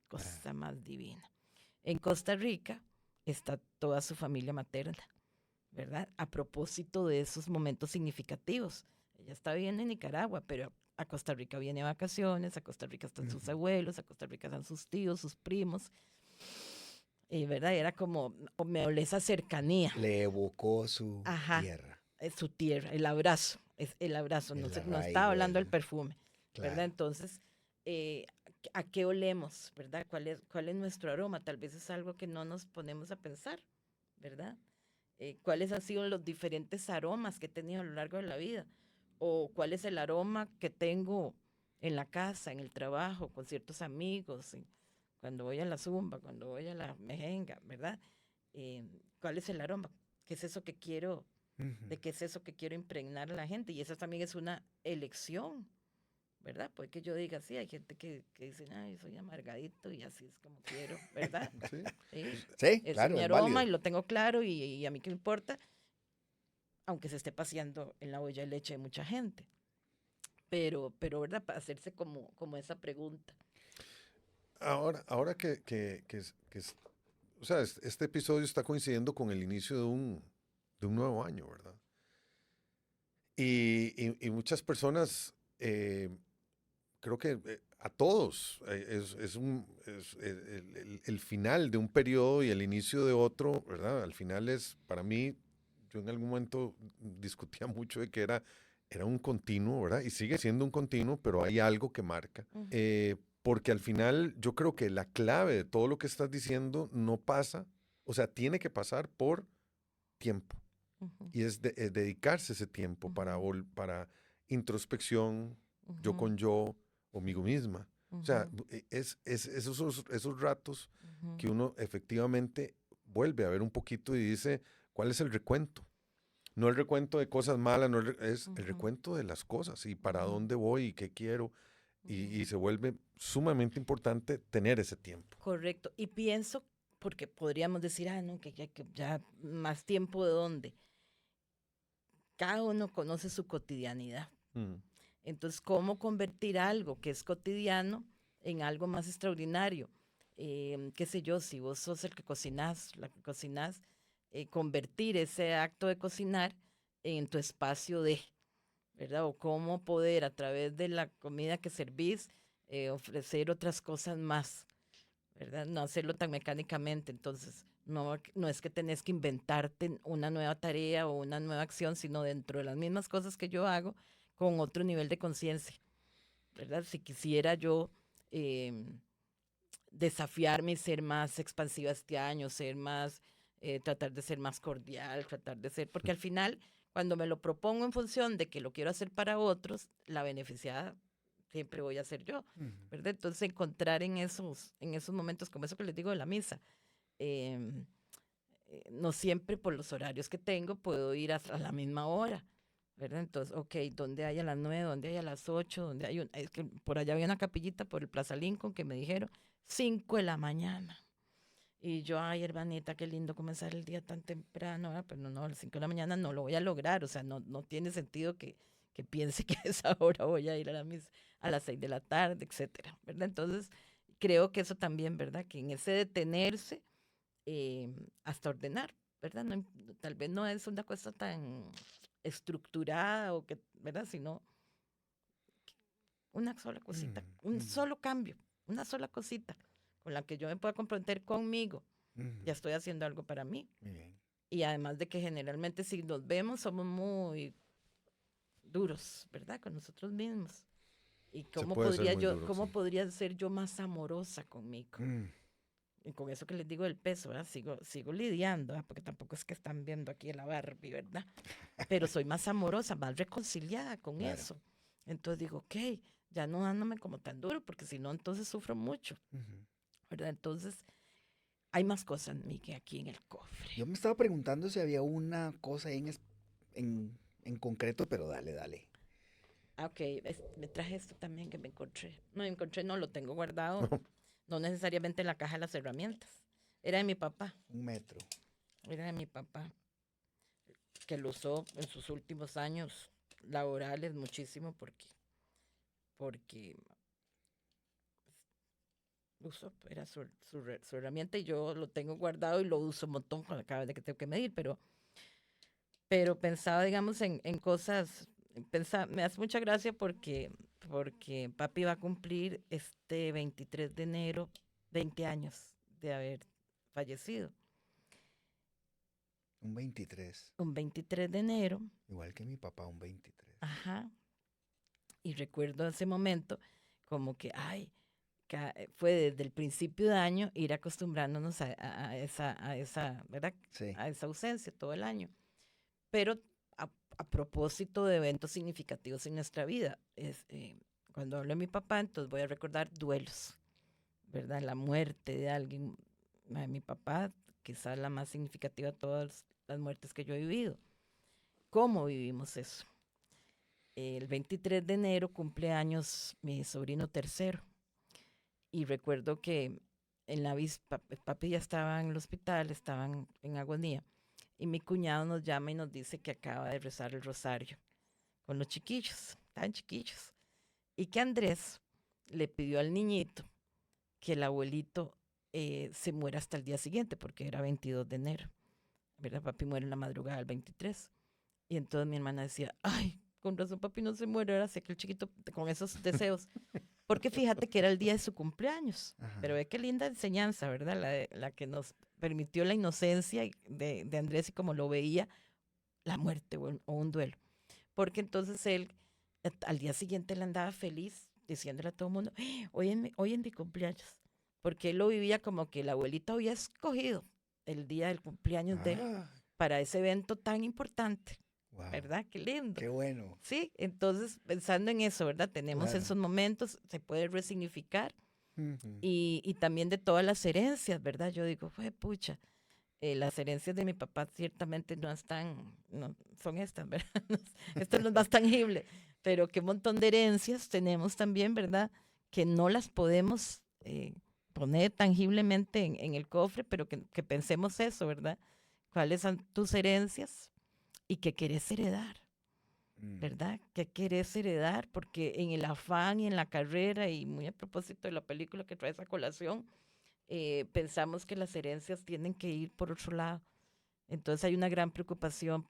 S3: cosa más divina. En Costa Rica está toda su familia materna, ¿verdad? A propósito de esos momentos significativos. Ella está viviendo en Nicaragua, pero a Costa Rica viene a vacaciones, a Costa Rica están sus
S1: Ujú.
S3: abuelos, a Costa Rica están sus tíos, sus primos, y ¿verdad? Era como, me olé esa cercanía.
S1: Le evocó su
S3: Ajá,
S1: tierra,
S3: es su tierra, es el abrazo,
S1: el
S3: no estaba
S1: arraigo,
S3: hablando del perfume, ¿verdad?
S1: claro.
S3: Entonces, eh, ¿a qué olemos, verdad? ¿Cuál es nuestro aroma? Tal vez es algo que no nos ponemos a pensar, ¿verdad? ¿Cuáles han sido los diferentes aromas que he tenido a lo largo de la vida? ¿O cuál es el aroma que tengo en la casa, en el trabajo, con ciertos amigos, cuando voy a la zumba, cuando voy a la mejenga, ¿verdad? ¿Cuál es el aroma? ¿Qué es eso que quiero?
S1: Ujú.
S3: ¿De qué es eso que quiero impregnar a la gente? Y esa también es una elección, ¿verdad? Puede que yo diga, sí, hay gente que dice, ay, soy amargadito y así es como quiero, ¿verdad?
S2: Sí.
S3: Sí,
S1: Sí,
S3: ese es
S1: claro,
S3: mi
S1: es
S3: aroma
S1: válido.
S3: y lo tengo claro y a mí qué me importa, aunque se esté paseando en la olla de leche de mucha gente. Pero ¿verdad? Para hacerse como esa pregunta.
S2: Ahora o sea, este episodio está coincidiendo con el inicio de un nuevo año, ¿verdad? Y muchas personas, creo que a todos, el final de un periodo y el inicio de otro, ¿verdad? Al final es, para mí, yo en algún momento discutía mucho de que era un continuo, ¿verdad? Y sigue siendo un continuo, pero hay algo que marca.
S3: Ujú,
S2: Porque al final yo creo que la clave de todo lo que estás diciendo no pasa, o sea, tiene que pasar por tiempo.
S3: ujú,
S2: Y es dedicarse ese tiempo para,
S3: ujú,
S2: para introspección, yo
S3: ujú,
S2: con yo, conmigo misma. O sea,
S3: ujú,
S2: es esos ratos
S3: ujú,
S2: que uno efectivamente vuelve a ver un poquito y dice, ¿cuál es el recuento? No el recuento de cosas malas, no es el
S3: ujú,
S2: recuento de las cosas y para
S3: ujú,
S2: dónde voy y qué quiero. Y
S3: ujú.
S2: se vuelve sumamente importante tener ese tiempo.
S3: Correcto. Y pienso, porque podríamos decir, no, que ya más tiempo de dónde. Cada uno conoce su cotidianidad.
S2: Mm.
S3: Entonces, ¿cómo convertir algo que es cotidiano en algo más extraordinario? qué sé yo, si vos sos el que cocinás, la que cocinás, convertir ese acto de cocinar en tu espacio de, ¿verdad? O cómo poder a través de la comida que servís ofrecer otras cosas más, ¿verdad? No hacerlo tan mecánicamente. Entonces, no es que tenés que inventarte una nueva tarea o una nueva acción, sino dentro de las mismas cosas que yo hago, con otro nivel de conciencia, ¿verdad? Si quisiera yo desafiarme y ser más expansiva este año, tratar de ser más cordial, tratar de ser, porque al final, cuando me lo propongo en función de que lo quiero hacer para otros, la beneficiada siempre voy a ser yo,
S1: Ujú.
S3: ¿verdad? Entonces encontrar en esos momentos, como eso que les digo de la misa, em, no siempre por los horarios que tengo puedo ir a la misma hora, ¿verdad? Entonces, ok, ¿dónde hay a las 9? ¿Dónde hay a las 8? ¿Dónde hay es que por allá había una capillita por el Plaza Lincoln que me dijeron 5 de la mañana. Y yo, ay, hermanita, qué lindo comenzar el día tan temprano, ¿verdad? Pero no, a las 5 de la mañana no lo voy a lograr, o sea, no tiene sentido que piense que a esa hora voy a ir a la misa a las 6 de la tarde, etcétera, ¿verdad? Entonces, creo que eso también, ¿verdad? Que en ese detenerse, hasta ordenar, ¿verdad? Tal vez no es una cosa tan estructurada o que, ¿verdad? Sino una sola cosita, un
S1: Ujú.
S3: solo cambio, una sola cosita con la que yo me pueda comprometer conmigo, ya
S1: Ujú.
S3: estoy haciendo algo para mí.
S1: Muy bien.
S3: Y además de que generalmente si nos vemos somos muy duros, ¿verdad? Con nosotros mismos. ¿Y
S2: Se puede ser muy duro, sí.
S3: cómo podría ser yo más amorosa conmigo?
S1: Mm.
S3: Y con eso que les digo del peso, ¿verdad? Sigo lidiando, ¿verdad? Porque tampoco es que están viendo aquí la Barbie, ¿verdad? Pero soy más amorosa, más reconciliada con
S1: Claro.
S3: eso. Entonces digo, ok, ya no dándome como tan duro, porque si no, entonces sufro mucho,
S1: Ujú.
S3: ¿verdad? Entonces, hay más cosas, Miguel, aquí en el cofre.
S1: Yo me estaba preguntando si había una cosa ahí en concreto, pero dale, dale.
S3: Ah, ok, me traje esto también que me encontré. No, me encontré, no, lo tengo guardado, no necesariamente en la caja de las herramientas. Era de mi papá,
S1: 1 metro.
S3: era de mi papá, que lo usó en sus últimos años laborales muchísimo porque uso, era su herramienta y yo lo tengo guardado y lo uso un montón cada vez que tengo que medir, pero pensaba, digamos, en cosas, me hace mucha gracia porque papi va a cumplir este 23 de enero 20 años de haber fallecido.
S1: Un 23.
S3: Un 23 de enero,
S1: Igual que mi papá, un 23.
S3: ajá, y recuerdo ese momento como que, ay, fue desde el principio de año ir acostumbrándonos a esa, ¿verdad?
S1: Sí.
S3: A esa ausencia todo el año. Pero a propósito de eventos significativos en nuestra vida, cuando hablo de mi papá, entonces voy a recordar duelos, ¿verdad? La muerte de alguien, de mi papá, quizás la más significativa de todas las muertes que yo he vivido. ¿Cómo vivimos eso? El 23 de enero cumple años mi sobrino tercero y recuerdo que en la papi ya estaba en el hospital, estaban en agonía y mi cuñado nos llama y nos dice que acaba de rezar el rosario con los chiquillos, tan chiquillos, y que Andrés le pidió al niñito que el abuelito se muera hasta el día siguiente, porque era 22 de enero, ¿verdad? Papi muere en la madrugada del 23. Y entonces mi hermana decía, ay, con razón papi no se muere, ahora sé que el chiquito con esos deseos, porque fíjate que era el día de su cumpleaños,
S1: Ajá.
S3: pero ve qué linda enseñanza, ¿verdad? La que nos permitió la inocencia de Andrés y como lo veía, la muerte o un duelo. Porque entonces él al día siguiente él andaba feliz diciéndole a todo el mundo, hoy en mi cumpleaños, porque él lo vivía como que la abuelita había escogido el día del cumpleaños de él
S1: Ah,
S3: para ese evento tan importante,
S1: wow.
S3: ¿verdad? Qué lindo.
S1: Qué bueno.
S3: Sí, entonces pensando en eso, ¿verdad? Tenemos
S1: Claro.
S3: esos momentos, se puede resignificar
S1: Ujú.
S3: y también de todas las herencias, ¿verdad? Yo digo, fue pucha, las herencias de mi papá ciertamente no están, no, son estas, ¿verdad? Esto no es más tangible, pero qué montón de herencias tenemos también, ¿verdad? Que no las podemos poner tangiblemente en el cofre, pero que pensemos eso, ¿verdad? ¿Cuáles son tus herencias y qué quieres heredar?
S1: Mm.
S3: ¿Verdad? ¿Qué querés heredar? Porque en el afán y en la carrera, y muy a propósito de la película que traes a colación, pensamos que las herencias tienen que ir por otro lado. Entonces hay una gran preocupación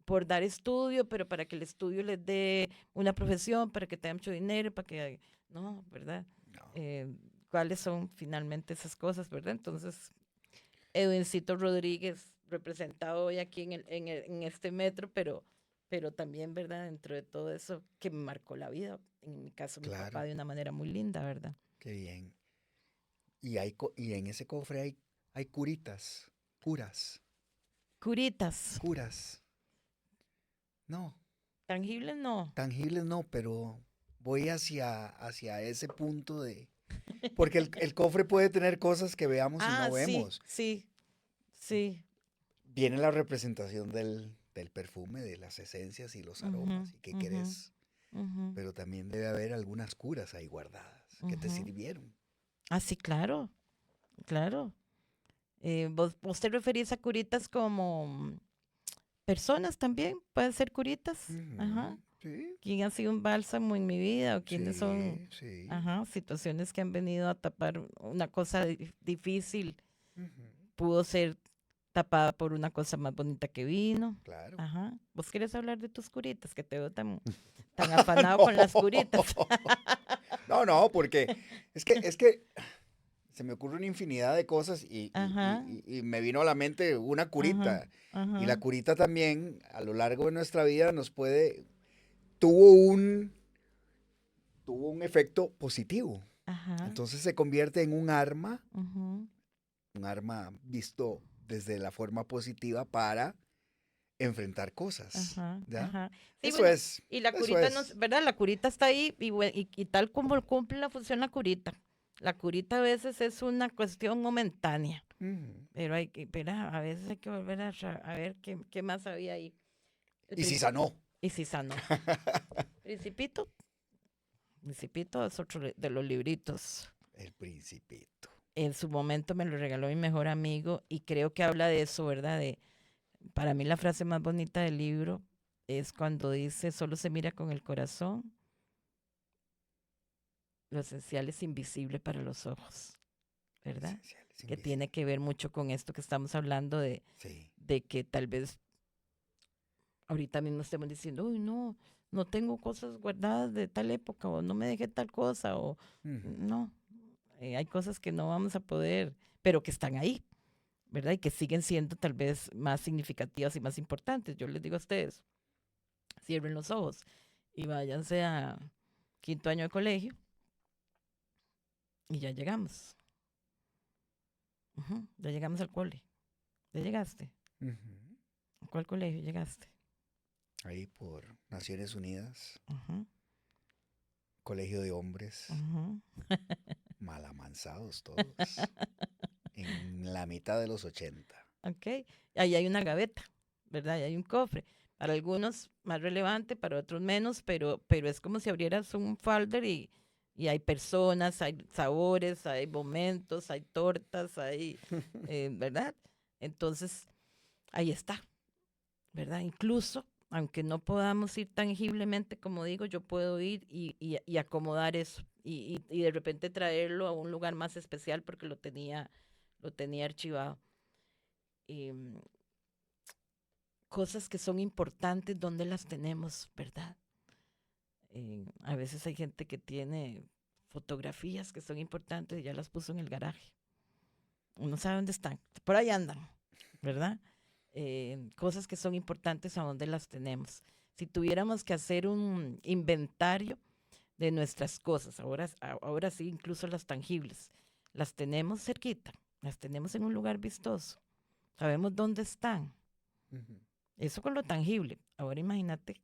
S3: por dar estudio, pero para que el estudio les dé una profesión, para que tengan mucho dinero, para que, no, ¿verdad?
S1: No.
S3: ¿Cuáles son finalmente esas cosas, verdad? Entonces, Edwincito Rodríguez, representado hoy aquí en este metro, pero también, ¿verdad? Dentro de todo eso que me marcó la vida, en mi caso, mi papá
S1: Claro,
S3: de una manera muy linda, ¿verdad?
S1: qué bien. Y en ese cofre hay curas,
S3: Curitas,
S1: curas. No,
S3: tangibles no.
S1: tangibles no, pero voy hacia ese punto de... Porque el cofre puede tener cosas que veamos y no
S3: Sí,
S1: vemos.
S3: sí, sí.
S1: Viene la representación del perfume, de las esencias y los
S3: Ujú,
S1: aromas. ¿Y qué
S3: ujú,
S1: querés?
S3: ujú,
S1: Pero también debe haber algunas curas ahí guardadas que te
S3: ujú.
S1: sirvieron.
S3: Sí, claro, claro. ¿Vos te referís a curitas como personas también? ¿Pueden ser curitas? Ajá.
S1: Ujú, sí,
S3: ¿Quién ha sido un bálsamo en mi vida? ¿O quiénes son,
S1: sí, sí.
S3: ajá, situaciones que han venido a tapar una cosa difícil?
S1: Ujú,
S3: Pudo ser tapada por una cosa más bonita que vino.
S1: claro.
S3: Ajá. ¿Vos querés hablar de tus curitas? Que te veo tan afanado con las curitas.
S1: No. No, no, porque es que se me ocurre una infinidad de cosas
S3: Ajá,
S1: y me vino a la mente una
S3: ajá,
S1: curita. Y la
S3: ajá,
S1: curita también, a lo largo de nuestra vida, tuvo un efecto positivo.
S3: ajá,
S1: Entonces se convierte en
S3: ujú,
S1: un arma visto desde la forma positiva para enfrentar cosas.
S3: ajá,
S1: ¿Ya?
S3: ajá. Sí,
S1: Eso
S3: bueno,
S1: es,
S3: y la
S1: eso
S3: curita, no,
S1: es.
S3: ¿verdad? La curita está ahí y tal como cumple la función la curita. La curita a veces es una cuestión momentánea,
S1: Ujú.
S3: pero pero a veces hay que volver a ver qué más había ahí. El
S1: Y si
S3: principio,
S1: sanó.
S3: y si sanó. Principito, Principito es otro de los libritos.
S1: El Principito.
S3: En su momento me lo regaló mi mejor amigo y creo que habla de eso, ¿verdad? Para mí la frase más bonita del libro es cuando dice, solo se mira con el corazón, lo esencial es invisible para los ojos, ¿verdad?
S1: Esencial, es
S3: Que
S1: invisible.
S3: tiene que ver mucho con esto que estamos hablando
S1: Sí.
S3: de que tal vez ahorita mismo estemos diciendo, uy, no, no tengo cosas guardadas de tal época o no me dejé tal cosa o
S1: Ujú.
S3: no, hay cosas que no vamos a poder, pero que están ahí, ¿verdad? Y que siguen siendo tal vez más significativas y más importantes. Yo les digo a ustedes, cierren los ojos y váyanse a quinto año de colegio y ya llegamos. Ujú, ya llegamos al cole. ¿Ya llegaste?
S1: Ujú.
S3: ¿A cuál colegio llegaste?
S1: Ahí por Naciones Unidas,
S3: Ujú,
S1: Colegio de Hombres,
S3: ujú.
S1: malamanzados todos, en la mitad de los 80.
S3: Ok, ahí hay una gaveta, ¿verdad? Ahí hay un cofre. Para algunos más relevante, para otros menos, pero es como si abrieras un folder y hay personas, hay sabores, hay momentos, hay tortas, ¿verdad? Entonces, ahí está, ¿verdad? Incluso, aunque no podamos ir tangiblemente, como digo, yo puedo ir y acomodar eso y de repente traerlo a un lugar más especial porque lo tenía archivado. Em, Cosas que son importantes, ¿dónde las tenemos, verdad? A veces hay gente que tiene fotografías que son importantes y ya las puso en el garaje. Uno sabe dónde están, por ahí andan, ¿verdad? Cosas que son importantes, ¿a dónde las tenemos? Si tuviéramos que hacer un inventario de nuestras cosas, ahora sí, incluso las tangibles, las tenemos cerquita, las tenemos en un lugar vistoso, sabemos dónde están.
S1: Ujú.
S3: Eso con lo tangible. Ahora imagínate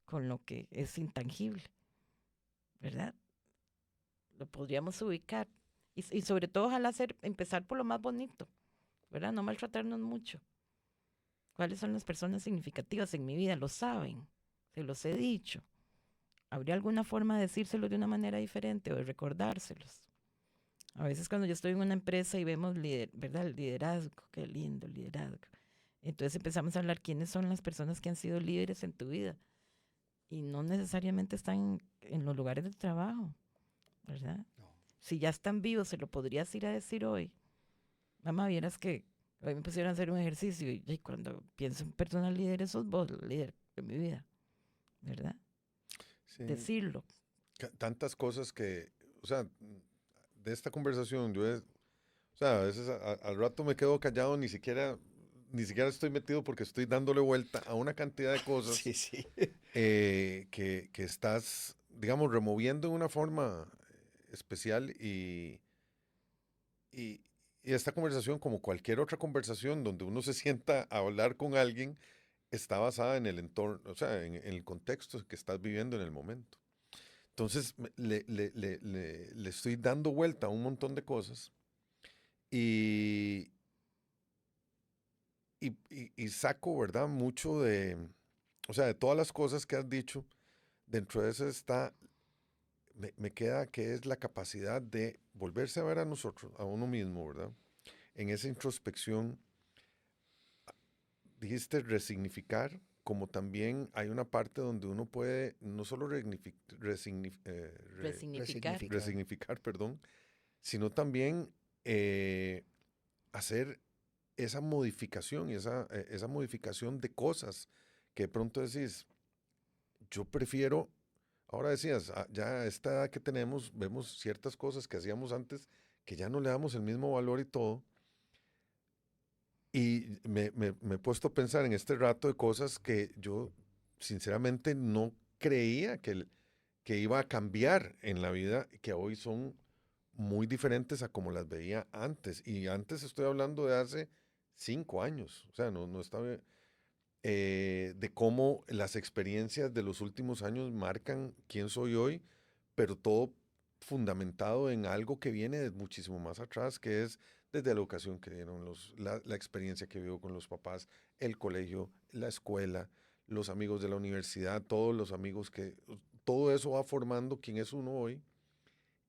S3: con lo que es intangible, ¿verdad? Lo podríamos ubicar. Y sobre todo, ojalá empezar por lo más bonito, ¿verdad? No maltratarnos mucho. ¿Cuáles son las personas significativas en mi vida? Lo saben, se los he dicho. ¿Habría alguna forma de decírselo de una manera diferente o de recordárselos? A veces cuando yo estoy en una empresa y vemos, ¿verdad? El liderazgo, qué lindo el liderazgo. Entonces empezamos a hablar quiénes son las personas que han sido líderes en tu vida y no necesariamente están en los lugares de trabajo, ¿verdad?
S1: No.
S3: si ya están vivos, se lo podrías ir a decir hoy. Mamá, vieras que hoy me pusieron a hacer un ejercicio y cuando pienso en personas líderes, sos vos el líder de mi vida, ¿verdad?
S2: Sí,
S3: Decirlo.
S2: tantas cosas que, o sea, de esta conversación, o sea, a veces al rato me quedo callado, ni siquiera estoy metido porque estoy dándole vuelta a una cantidad de cosas
S1: Sí, sí.
S2: que estás, digamos, removiendo de una forma especial y, y esta conversación, como cualquier otra conversación donde uno se sienta a hablar con alguien, está basada en el entorno, o sea, en el contexto que estás viviendo en el momento. Entonces, le estoy dando vuelta a un montón de cosas y, y saco, ¿verdad? Mucho o sea, de todas las cosas que has dicho, dentro de eso me queda que es la capacidad de volverse a ver a nosotros, a uno mismo, ¿verdad? En esa introspección, dijiste resignificar, como también hay una parte donde uno puede no solo
S3: Resignificar.
S2: resignificar, perdón, sino también hacer esa modificación y esa modificación de cosas que de pronto decís, yo prefiero, ahora decías, ya a esta edad que tenemos, vemos ciertas cosas que hacíamos antes que ya no le damos el mismo valor y todo. Y me he puesto a pensar en este rato de cosas que yo sinceramente no creía que iba a cambiar en la vida, que hoy son muy diferentes a como las veía antes. Y antes estoy hablando de hace 5 años. O sea, no estaba de cómo las experiencias de los últimos años marcan quién soy hoy, pero todo fundamentado en algo que viene de muchísimo más atrás, que es desde la educación que dieron, la experiencia que vivo con los papás, el colegio, la escuela, los amigos de la universidad, todos los amigos todo eso va formando quién es uno hoy.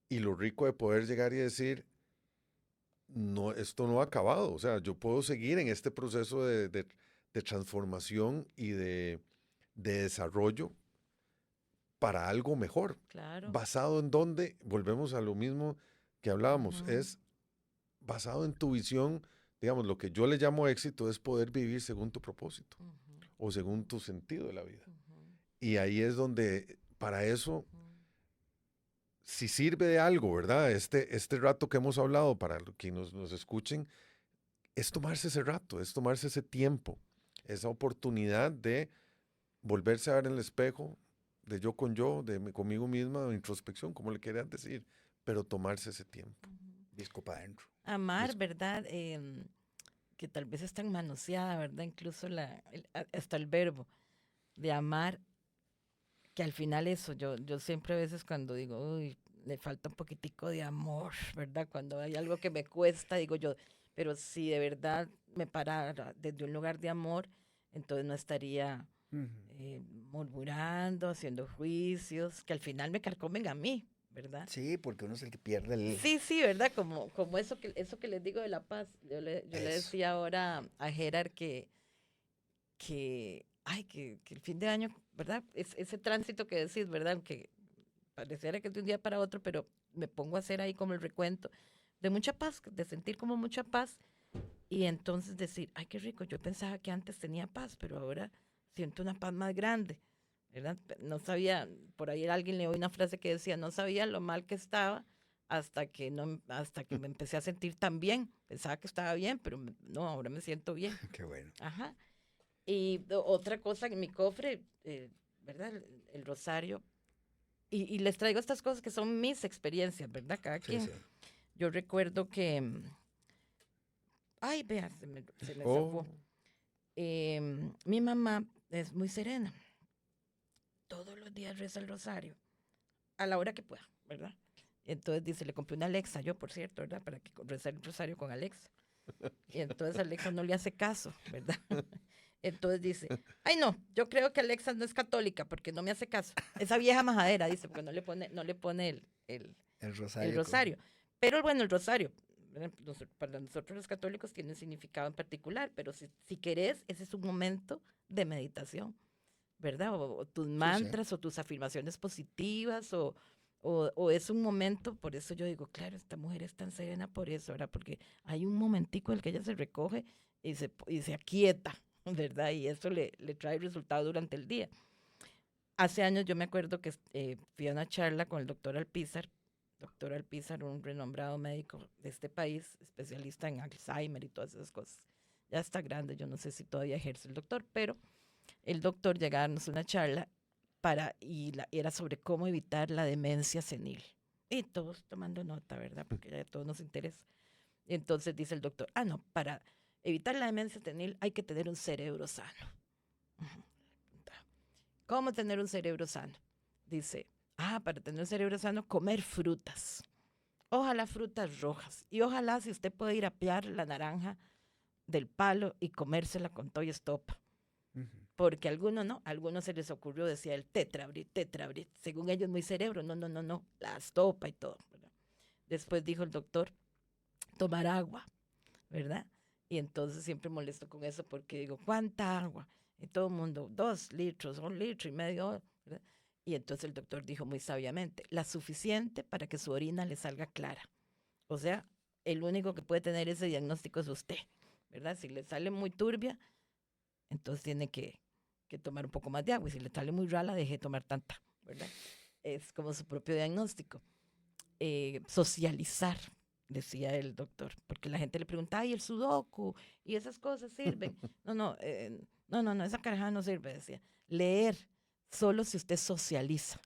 S2: Y lo rico de poder llegar y decir, no, esto no ha acabado. O sea, yo puedo seguir en este proceso de transformación y de desarrollo para algo mejor.
S3: Claro.
S2: ¿Basado en dónde? Volvemos a lo mismo que hablábamos.
S3: Ujú,
S2: Es basado en tu visión. Digamos, lo que yo le llamo éxito es poder vivir según tu propósito
S3: ujú,
S2: o según tu sentido de la vida.
S3: ujú,
S2: Y ahí es donde, para eso,
S3: ujú,
S2: si sirve de algo, ¿verdad? Este rato que hemos hablado, para que nos escuchen, es tomarse ese rato, es tomarse ese tiempo, esa oportunidad de volverse a ver en el espejo, de yo con yo, conmigo misma, de introspección, como le quieran decir, pero tomarse ese tiempo.
S3: ujú.
S1: Disco para adentro.
S3: Amar,
S2: Disco.
S3: ¿verdad? Que tal vez es tan manoseada, ¿verdad? Incluso hasta el verbo de amar, que al final eso, yo siempre a veces cuando digo, uy, le falta un poquitico de amor, ¿verdad? Cuando hay algo que me cuesta, digo yo, pero si de verdad me parara desde un lugar de amor, entonces no estaría
S1: Ujú.
S3: murmurando, haciendo juicios, que al final me carcomen a mí, ¿verdad?
S1: Sí, porque uno es el que pierde el...
S3: Sí, sí, ¿verdad? Como eso que les digo de la paz. Yo le
S1: Eso.
S3: decía ahora a Gerard que el fin de año, ¿verdad? Ese tránsito que decís, ¿verdad? Aunque pareciera que es de un día para otro, pero me pongo a hacer ahí como el recuento de mucha paz, de sentir como mucha paz y entonces decir, ay, qué rico, yo pensaba que antes tenía paz, pero ahora siento una paz más grande, ¿verdad? No sabía, por ahí alguien le oí una frase que decía, no sabía lo mal que estaba hasta que me empecé a sentir tan bien. Pensaba que estaba bien, pero no, ahora me siento bien.
S1: Qué bueno.
S3: Ajá. Y otra cosa en mi cofre, ¿verdad? El rosario. Y les traigo estas cosas que son mis experiencias, ¿verdad? Cada
S1: Sí,
S3: quien.
S1: sí.
S3: Yo recuerdo que, ay, vea, se me
S2: Oh,
S3: zafó. Mi mamá es muy serena. Todos los días reza el rosario, a la hora que pueda, ¿verdad? Entonces dice, le compré una Alexa, yo por cierto, ¿verdad? Para que reza el rosario con Alexa. Y entonces Alexa no le hace caso, ¿verdad? Entonces dice, ay no, yo creo que Alexa no es católica porque no me hace caso. Esa vieja majadera, dice, porque no le pone
S1: El
S3: el
S1: rosario con...
S3: rosario. Pero bueno, el rosario, ¿verdad? Para nosotros los católicos tiene un significado en particular, pero si querés, ese es un momento de meditación, ¿verdad? O tus
S1: Sí, sí.
S3: mantras o tus afirmaciones positivas o o es un momento, por eso yo digo, claro, esta mujer es tan serena por eso, ¿verdad? Porque hay un momentico en el que ella se recoge y se aquieta, ¿verdad? Y eso le trae resultado durante el día. Hace años yo me acuerdo que fui a una charla con el doctor Alpizar, un renombrado médico de este país, especialista en Alzheimer y todas esas cosas. Ya está grande, yo no sé si todavía ejerce el doctor, pero el doctor llegaba a darnos una charla era sobre cómo evitar la demencia senil. Y todos tomando nota, ¿verdad? Porque ya a todos nos interesa. Entonces dice el doctor, no, para evitar la demencia senil hay que tener un cerebro sano. Ujú. ¿Cómo tener un cerebro sano? Dice, para tener un cerebro sano, comer frutas. Ojalá frutas rojas. Y ojalá si usted puede ir a pelar la naranja del palo y comérsela con todo y estopa.
S1: Ujú.
S3: Porque a algunos se les ocurrió, decía el tetrabrit, según ellos muy cerebro, no, la estopa y todo, ¿verdad? Después dijo el doctor, tomar agua, ¿verdad? Y entonces siempre molesto con eso porque digo, ¿cuánta agua? Y todo el mundo, 2 litros, 1,5 litros, ¿verdad? Y entonces el doctor dijo muy sabiamente, la suficiente para que su orina le salga clara. O sea, el único que puede tener ese diagnóstico es usted, ¿verdad? Si le sale muy turbia, entonces tiene que tomar un poco más de agua. Y si le sale muy rala, deje de tomar tanta, ¿verdad? Es como su propio diagnóstico. Socializar, decía el doctor, porque la gente le pregunta, ¿y el sudoku? ¿Y esas cosas sirven? No, esa carajada no sirve, decía. Leer, solo si usted socializa.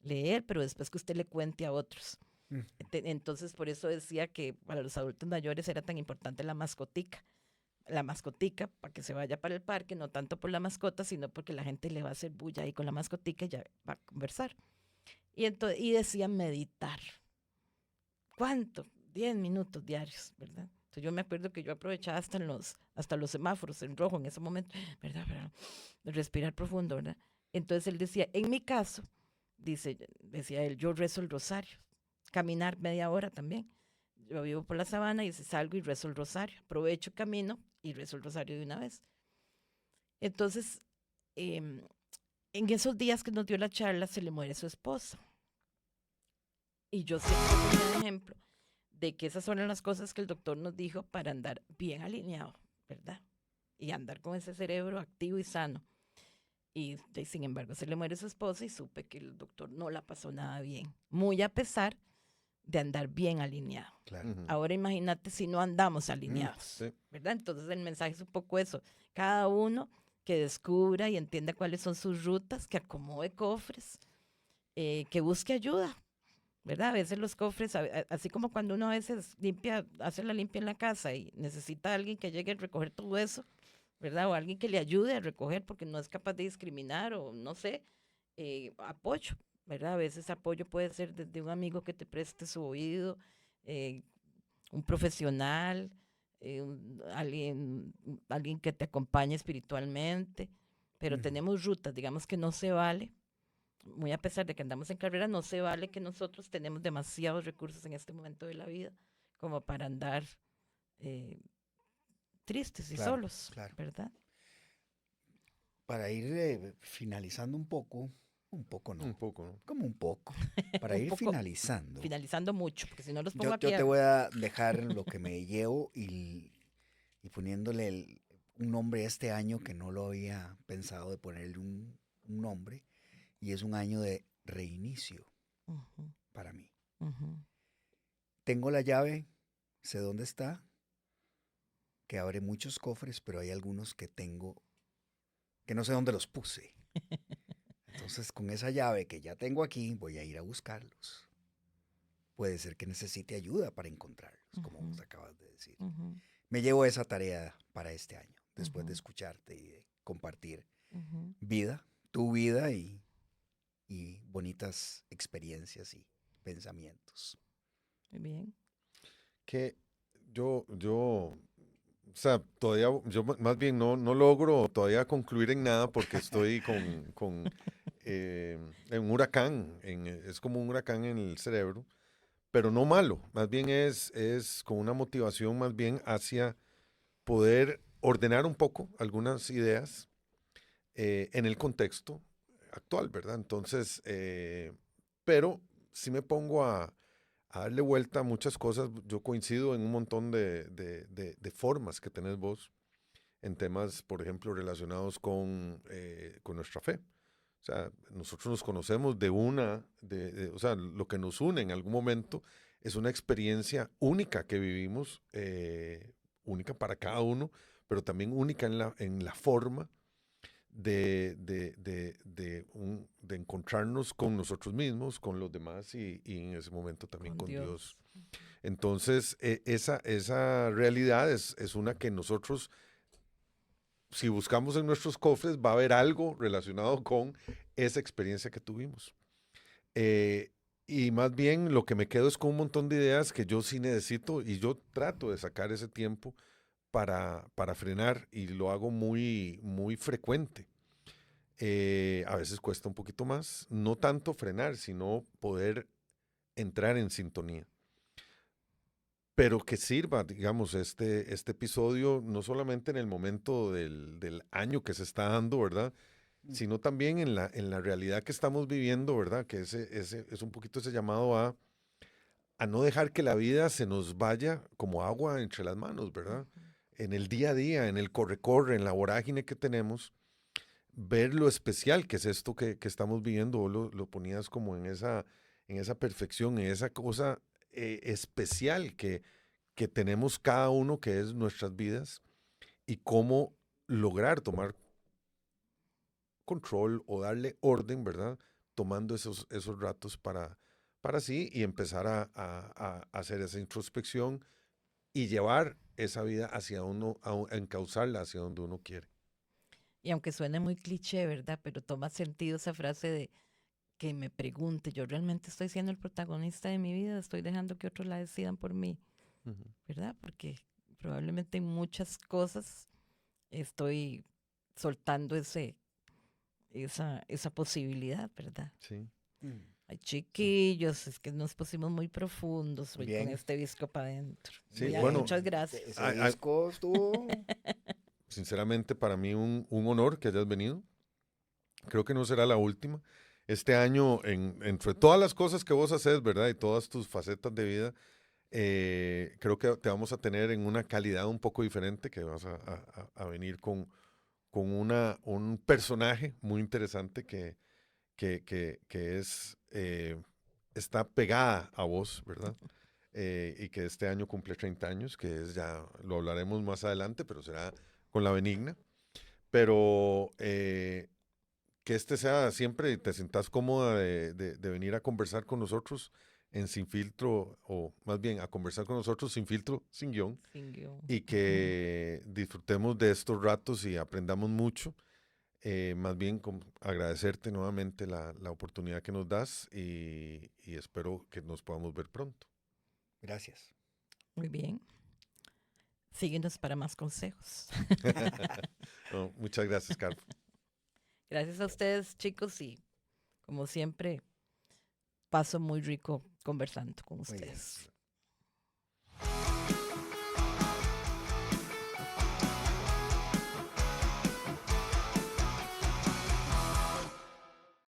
S3: Leer, pero después que usted le cuente a otros.
S1: Mm.
S3: Entonces, por eso decía que para los adultos mayores era tan importante la mascotica para que se vaya para el parque, no tanto por la mascota, sino porque la gente le va a hacer bulla ahí con la mascotica y ya va a conversar. Y decían meditar. ¿Cuánto? 10 minutos diarios, ¿verdad? Entonces yo me acuerdo que yo aprovechaba hasta los semáforos en rojo en ese momento, ¿verdad? Para respirar profundo, ¿verdad? Entonces él decía, en mi caso, decía él, yo rezo el rosario, caminar media hora también. Yo vivo por la sabana y salgo y rezo el rosario. Aprovecho camino y rezo el rosario de una vez. Entonces, en esos días que nos dio la charla, se le muere su esposa. Y yo siempre pongo un ejemplo de que esas son las cosas que el doctor nos dijo para andar bien alineado, ¿verdad? Y andar con ese cerebro activo y sano. Y sin embargo, se le muere su esposa y supe que el doctor no la pasó nada bien. Muy a pesar de andar bien alineado.
S1: Claro.
S3: Ahora imagínate si no andamos alineados,
S2: Sí.
S3: ¿verdad? Entonces el mensaje es un poco eso. Cada uno que descubra y entienda cuáles son sus rutas, que acomode cofres, que busque ayuda, ¿verdad? A veces los cofres, así como cuando uno a veces hace la limpia en la casa y necesita a alguien que llegue a recoger todo eso, ¿verdad? O alguien que le ayude a recoger porque no es capaz de discriminar o no sé, apoyo, ¿verdad? A veces apoyo puede ser desde un amigo que te preste su oído, un profesional, alguien que te acompañe espiritualmente, pero
S1: Ujú.
S3: tenemos rutas, digamos que no se vale, muy a pesar de que andamos en carrera, no se vale que nosotros tenemos demasiados recursos en este momento de la vida como para andar tristes y
S1: Claro,
S3: solos,
S1: claro.
S3: ¿verdad?
S1: Para ir finalizando un poco no,
S2: Un poco, ¿no?
S1: como un poco. Para
S3: Un
S1: ir
S3: poco
S1: finalizando,
S3: finalizando mucho, porque si no los pongo
S1: yo
S3: aquí
S1: te voy a dejar lo que me llevo y poniéndole un nombre este año que no lo había pensado de ponerle un nombre, y es un año de reinicio
S3: Ujú,
S1: para mí.
S3: ujú.
S1: Tengo la llave, sé dónde está, que abre muchos cofres, pero hay algunos que tengo que no sé dónde los puse. Entonces, con esa llave que ya tengo aquí, voy a ir a buscarlos. Puede ser que necesite ayuda para encontrarlos, como vos
S3: Ujú,
S1: acabas de decir.
S3: ujú,
S1: Me llevo esa tarea para este año, después de
S3: ujú,
S1: escucharte y de compartir
S3: ujú.
S1: vida, tu vida y bonitas experiencias y pensamientos.
S3: Muy bien.
S2: Que o sea, todavía, más bien no logro todavía concluir en nada porque estoy en un huracán, es como un huracán en el cerebro, pero no malo, más bien es con una motivación más bien hacia poder ordenar un poco algunas ideas en el contexto actual, ¿verdad? Entonces, pero sí me pongo a darle vuelta a muchas cosas. Yo coincido en un montón de formas que tenés vos en temas, por ejemplo, relacionados con nuestra fe. O sea, nosotros nos conocemos o sea, lo que nos une en algún momento es una experiencia única que vivimos, única para cada uno, pero también única en la forma de encontrarnos con nosotros mismos, con los demás y en ese momento también
S3: Con
S2: con Dios.
S3: Dios.
S2: Entonces, esa realidad es una que nosotros, si buscamos en nuestros cofres, va a haber algo relacionado con esa experiencia que tuvimos. Eh, y más bien lo que me quedo es con un montón de ideas que yo sí necesito y yo trato de sacar ese tiempo para frenar y lo hago muy, muy frecuente. A veces cuesta un poquito más, no tanto frenar, sino poder entrar en sintonía. Pero que sirva, digamos, este episodio, no solamente en el momento del año que se está dando, ¿verdad? Sino también en la realidad que estamos viviendo, ¿verdad? Que es un poquito ese llamado a no dejar que la vida se nos vaya como agua entre las manos, ¿verdad? En el día a día, en el corre-corre, en la vorágine que tenemos, ver lo especial que es esto que estamos viviendo. Vos lo ponías como en esa perfección, en esa cosa especial que tenemos cada uno, que es nuestras vidas, y cómo lograr tomar control o darle orden, ¿verdad? Tomando esos ratos para sí y empezar a hacer esa introspección y llevar esa vida hacia uno, a encauzarla hacia donde uno quiere.
S3: Y aunque suene muy cliché, ¿verdad? Pero toma sentido esa frase de que me pregunte, ¿yo realmente estoy siendo el protagonista de mi vida? ¿Estoy dejando que otros la decidan por mí?
S2: Ujú.
S3: ¿Verdad? Porque probablemente en muchas cosas estoy soltando esa posibilidad, ¿verdad?
S2: Sí.
S1: Mm.
S3: Ay, chiquillos, es que nos pusimos muy profundos hoy con
S1: Bien.
S3: este disco para adentro.
S2: Sí,
S1: Bien.
S2: bueno,
S3: Muchas gracias.
S1: Ese disco estuvo.
S2: sinceramente para mí un honor que hayas venido. Creo que no será la última. Este año, entre todas las cosas que vos haces, ¿verdad? Y todas tus facetas de vida, creo que te vamos a tener en una calidad un poco diferente, que vas a venir con un personaje muy interesante que está pegada a vos, ¿verdad? Y que este año cumple 30 años, que es ya, lo hablaremos más adelante, pero será con la Benigna. Pero que este sea siempre, te sientas cómoda de venir a conversar con nosotros en Sin Filtro, o más bien a conversar con nosotros sin filtro, sin guión,
S3: Sin guión.
S2: y que disfrutemos de estos ratos y aprendamos mucho. Más bien agradecerte nuevamente la oportunidad que nos das y espero que nos podamos ver pronto.
S1: Gracias.
S3: Muy bien. Síguenos para más consejos.
S2: No, muchas gracias, Carlos.
S3: Gracias a ustedes, chicos, y como siempre, paso muy rico conversando con
S1: Muy bien.
S3: ustedes.